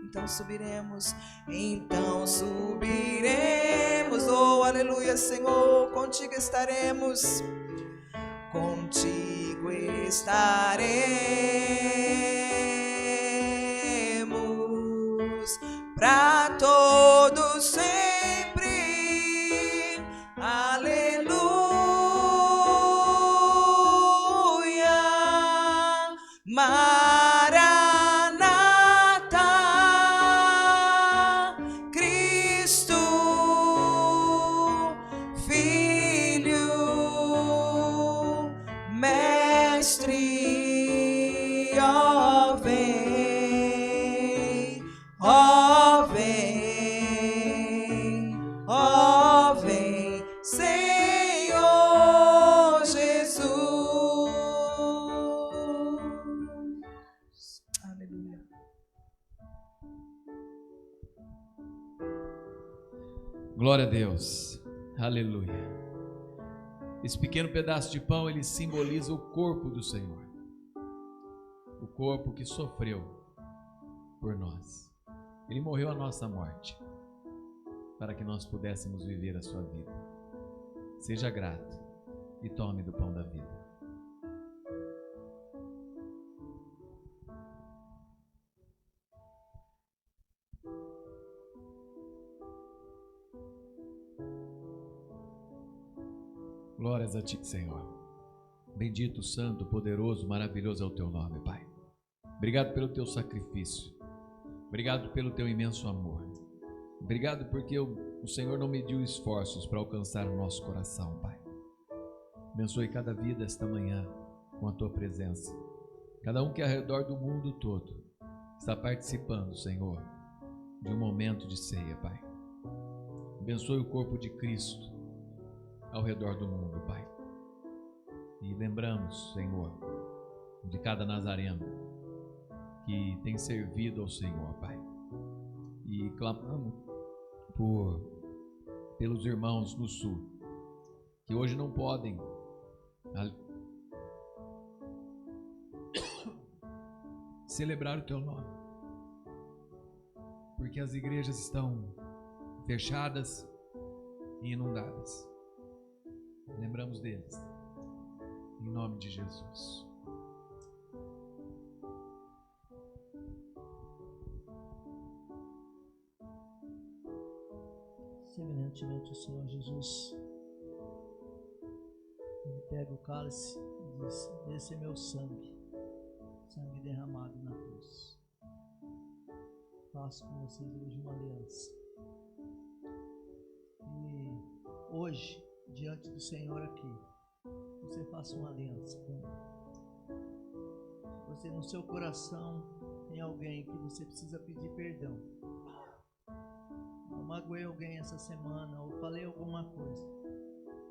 Então subiremos, oh aleluia, Senhor, contigo estaremos, contigo estaremos para todos sempre, aleluia, Maranata, Cristo, Filho, Mestre, ó vem, ó vem, ó vem, Senhor Jesus. Aleluia. Glória a Deus. Aleluia. Esse pequeno pedaço de pão, ele simboliza o corpo do Senhor. O corpo que sofreu por nós. Ele morreu a nossa morte, para que nós pudéssemos viver a sua vida. Seja grato e tome do pão da vida. Glórias a ti, Senhor. Bendito, santo, poderoso, maravilhoso é o teu nome, Pai. Obrigado pelo teu sacrifício. Obrigado pelo teu imenso amor. Obrigado porque o Senhor não mediu esforços para alcançar o nosso coração, Pai. Abençoe cada vida esta manhã com a tua presença. Cada um que ao redor do mundo todo está participando, Senhor, de um momento de ceia, Pai. Abençoe o corpo de Cristo ao redor do mundo, Pai. E lembramos, Senhor, de cada nazareno que tem servido ao Senhor, Pai. E clamamos pelos irmãos no sul, que hoje não podem celebrar o teu nome, porque as igrejas estão fechadas e inundadas. Lembramos deles, em nome de Jesus. Semelhantemente o Senhor Jesus, ele pega o cálice e diz: esse é meu sangue, sangue derramado na cruz. Faço com vocês hoje uma aliança. E hoje, diante do Senhor aqui, você faça uma aliança com Ele. Você no seu coração tem alguém que você precisa pedir perdão. Eu magoei alguém essa semana, ou falei alguma coisa.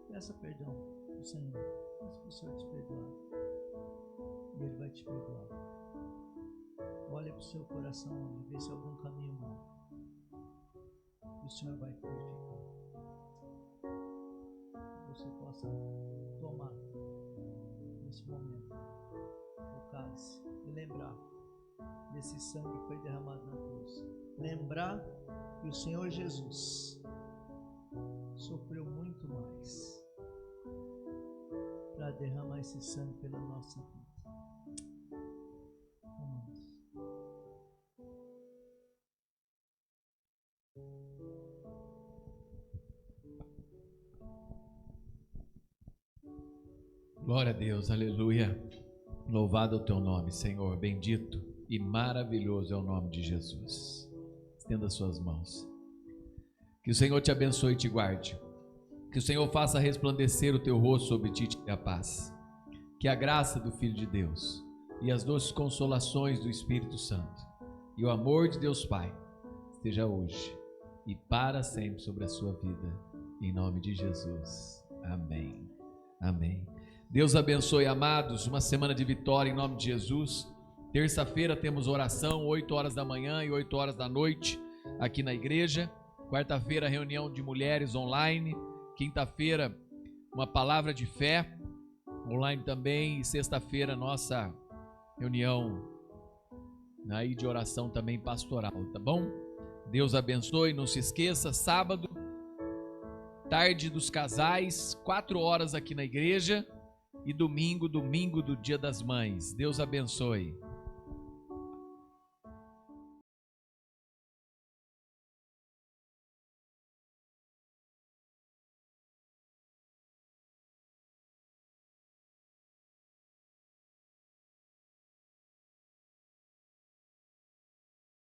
Peça perdão do Senhor. Peça para o Senhor te perdoar. E Ele vai te perdoar. Olhe para o seu coração e vê se há algum caminho mau. E o Senhor vai purificar. Você possa tomar nesse momento o cálice e lembrar desse sangue que foi derramado na cruz. Lembrar que o Senhor Jesus sofreu muito mais para derramar esse sangue pela nossa vida. Vamos. Glória a Deus, aleluia. Louvado é o teu nome, Senhor, bendito e maravilhoso é o nome de Jesus. Estenda suas mãos. Que o Senhor te abençoe e te guarde. Que o Senhor faça resplandecer o teu rosto sobre ti e te dê a paz. Que a graça do Filho de Deus e as doces consolações do Espírito Santo e o amor de Deus Pai esteja hoje e para sempre sobre a sua vida. Em nome de Jesus. Amém. Amém. Deus abençoe, amados. Uma semana de vitória em nome de Jesus. Terça-feira temos oração, 8 horas da manhã e 8 horas da noite aqui na igreja. Quarta-feira, reunião de mulheres online. Quinta-feira, uma palavra de fé online também. E sexta-feira, nossa reunião aí de oração também pastoral, tá bom? Deus abençoe. Não se esqueça, sábado, tarde dos casais, 4 horas aqui na igreja. E domingo do Dia das Mães. Deus abençoe.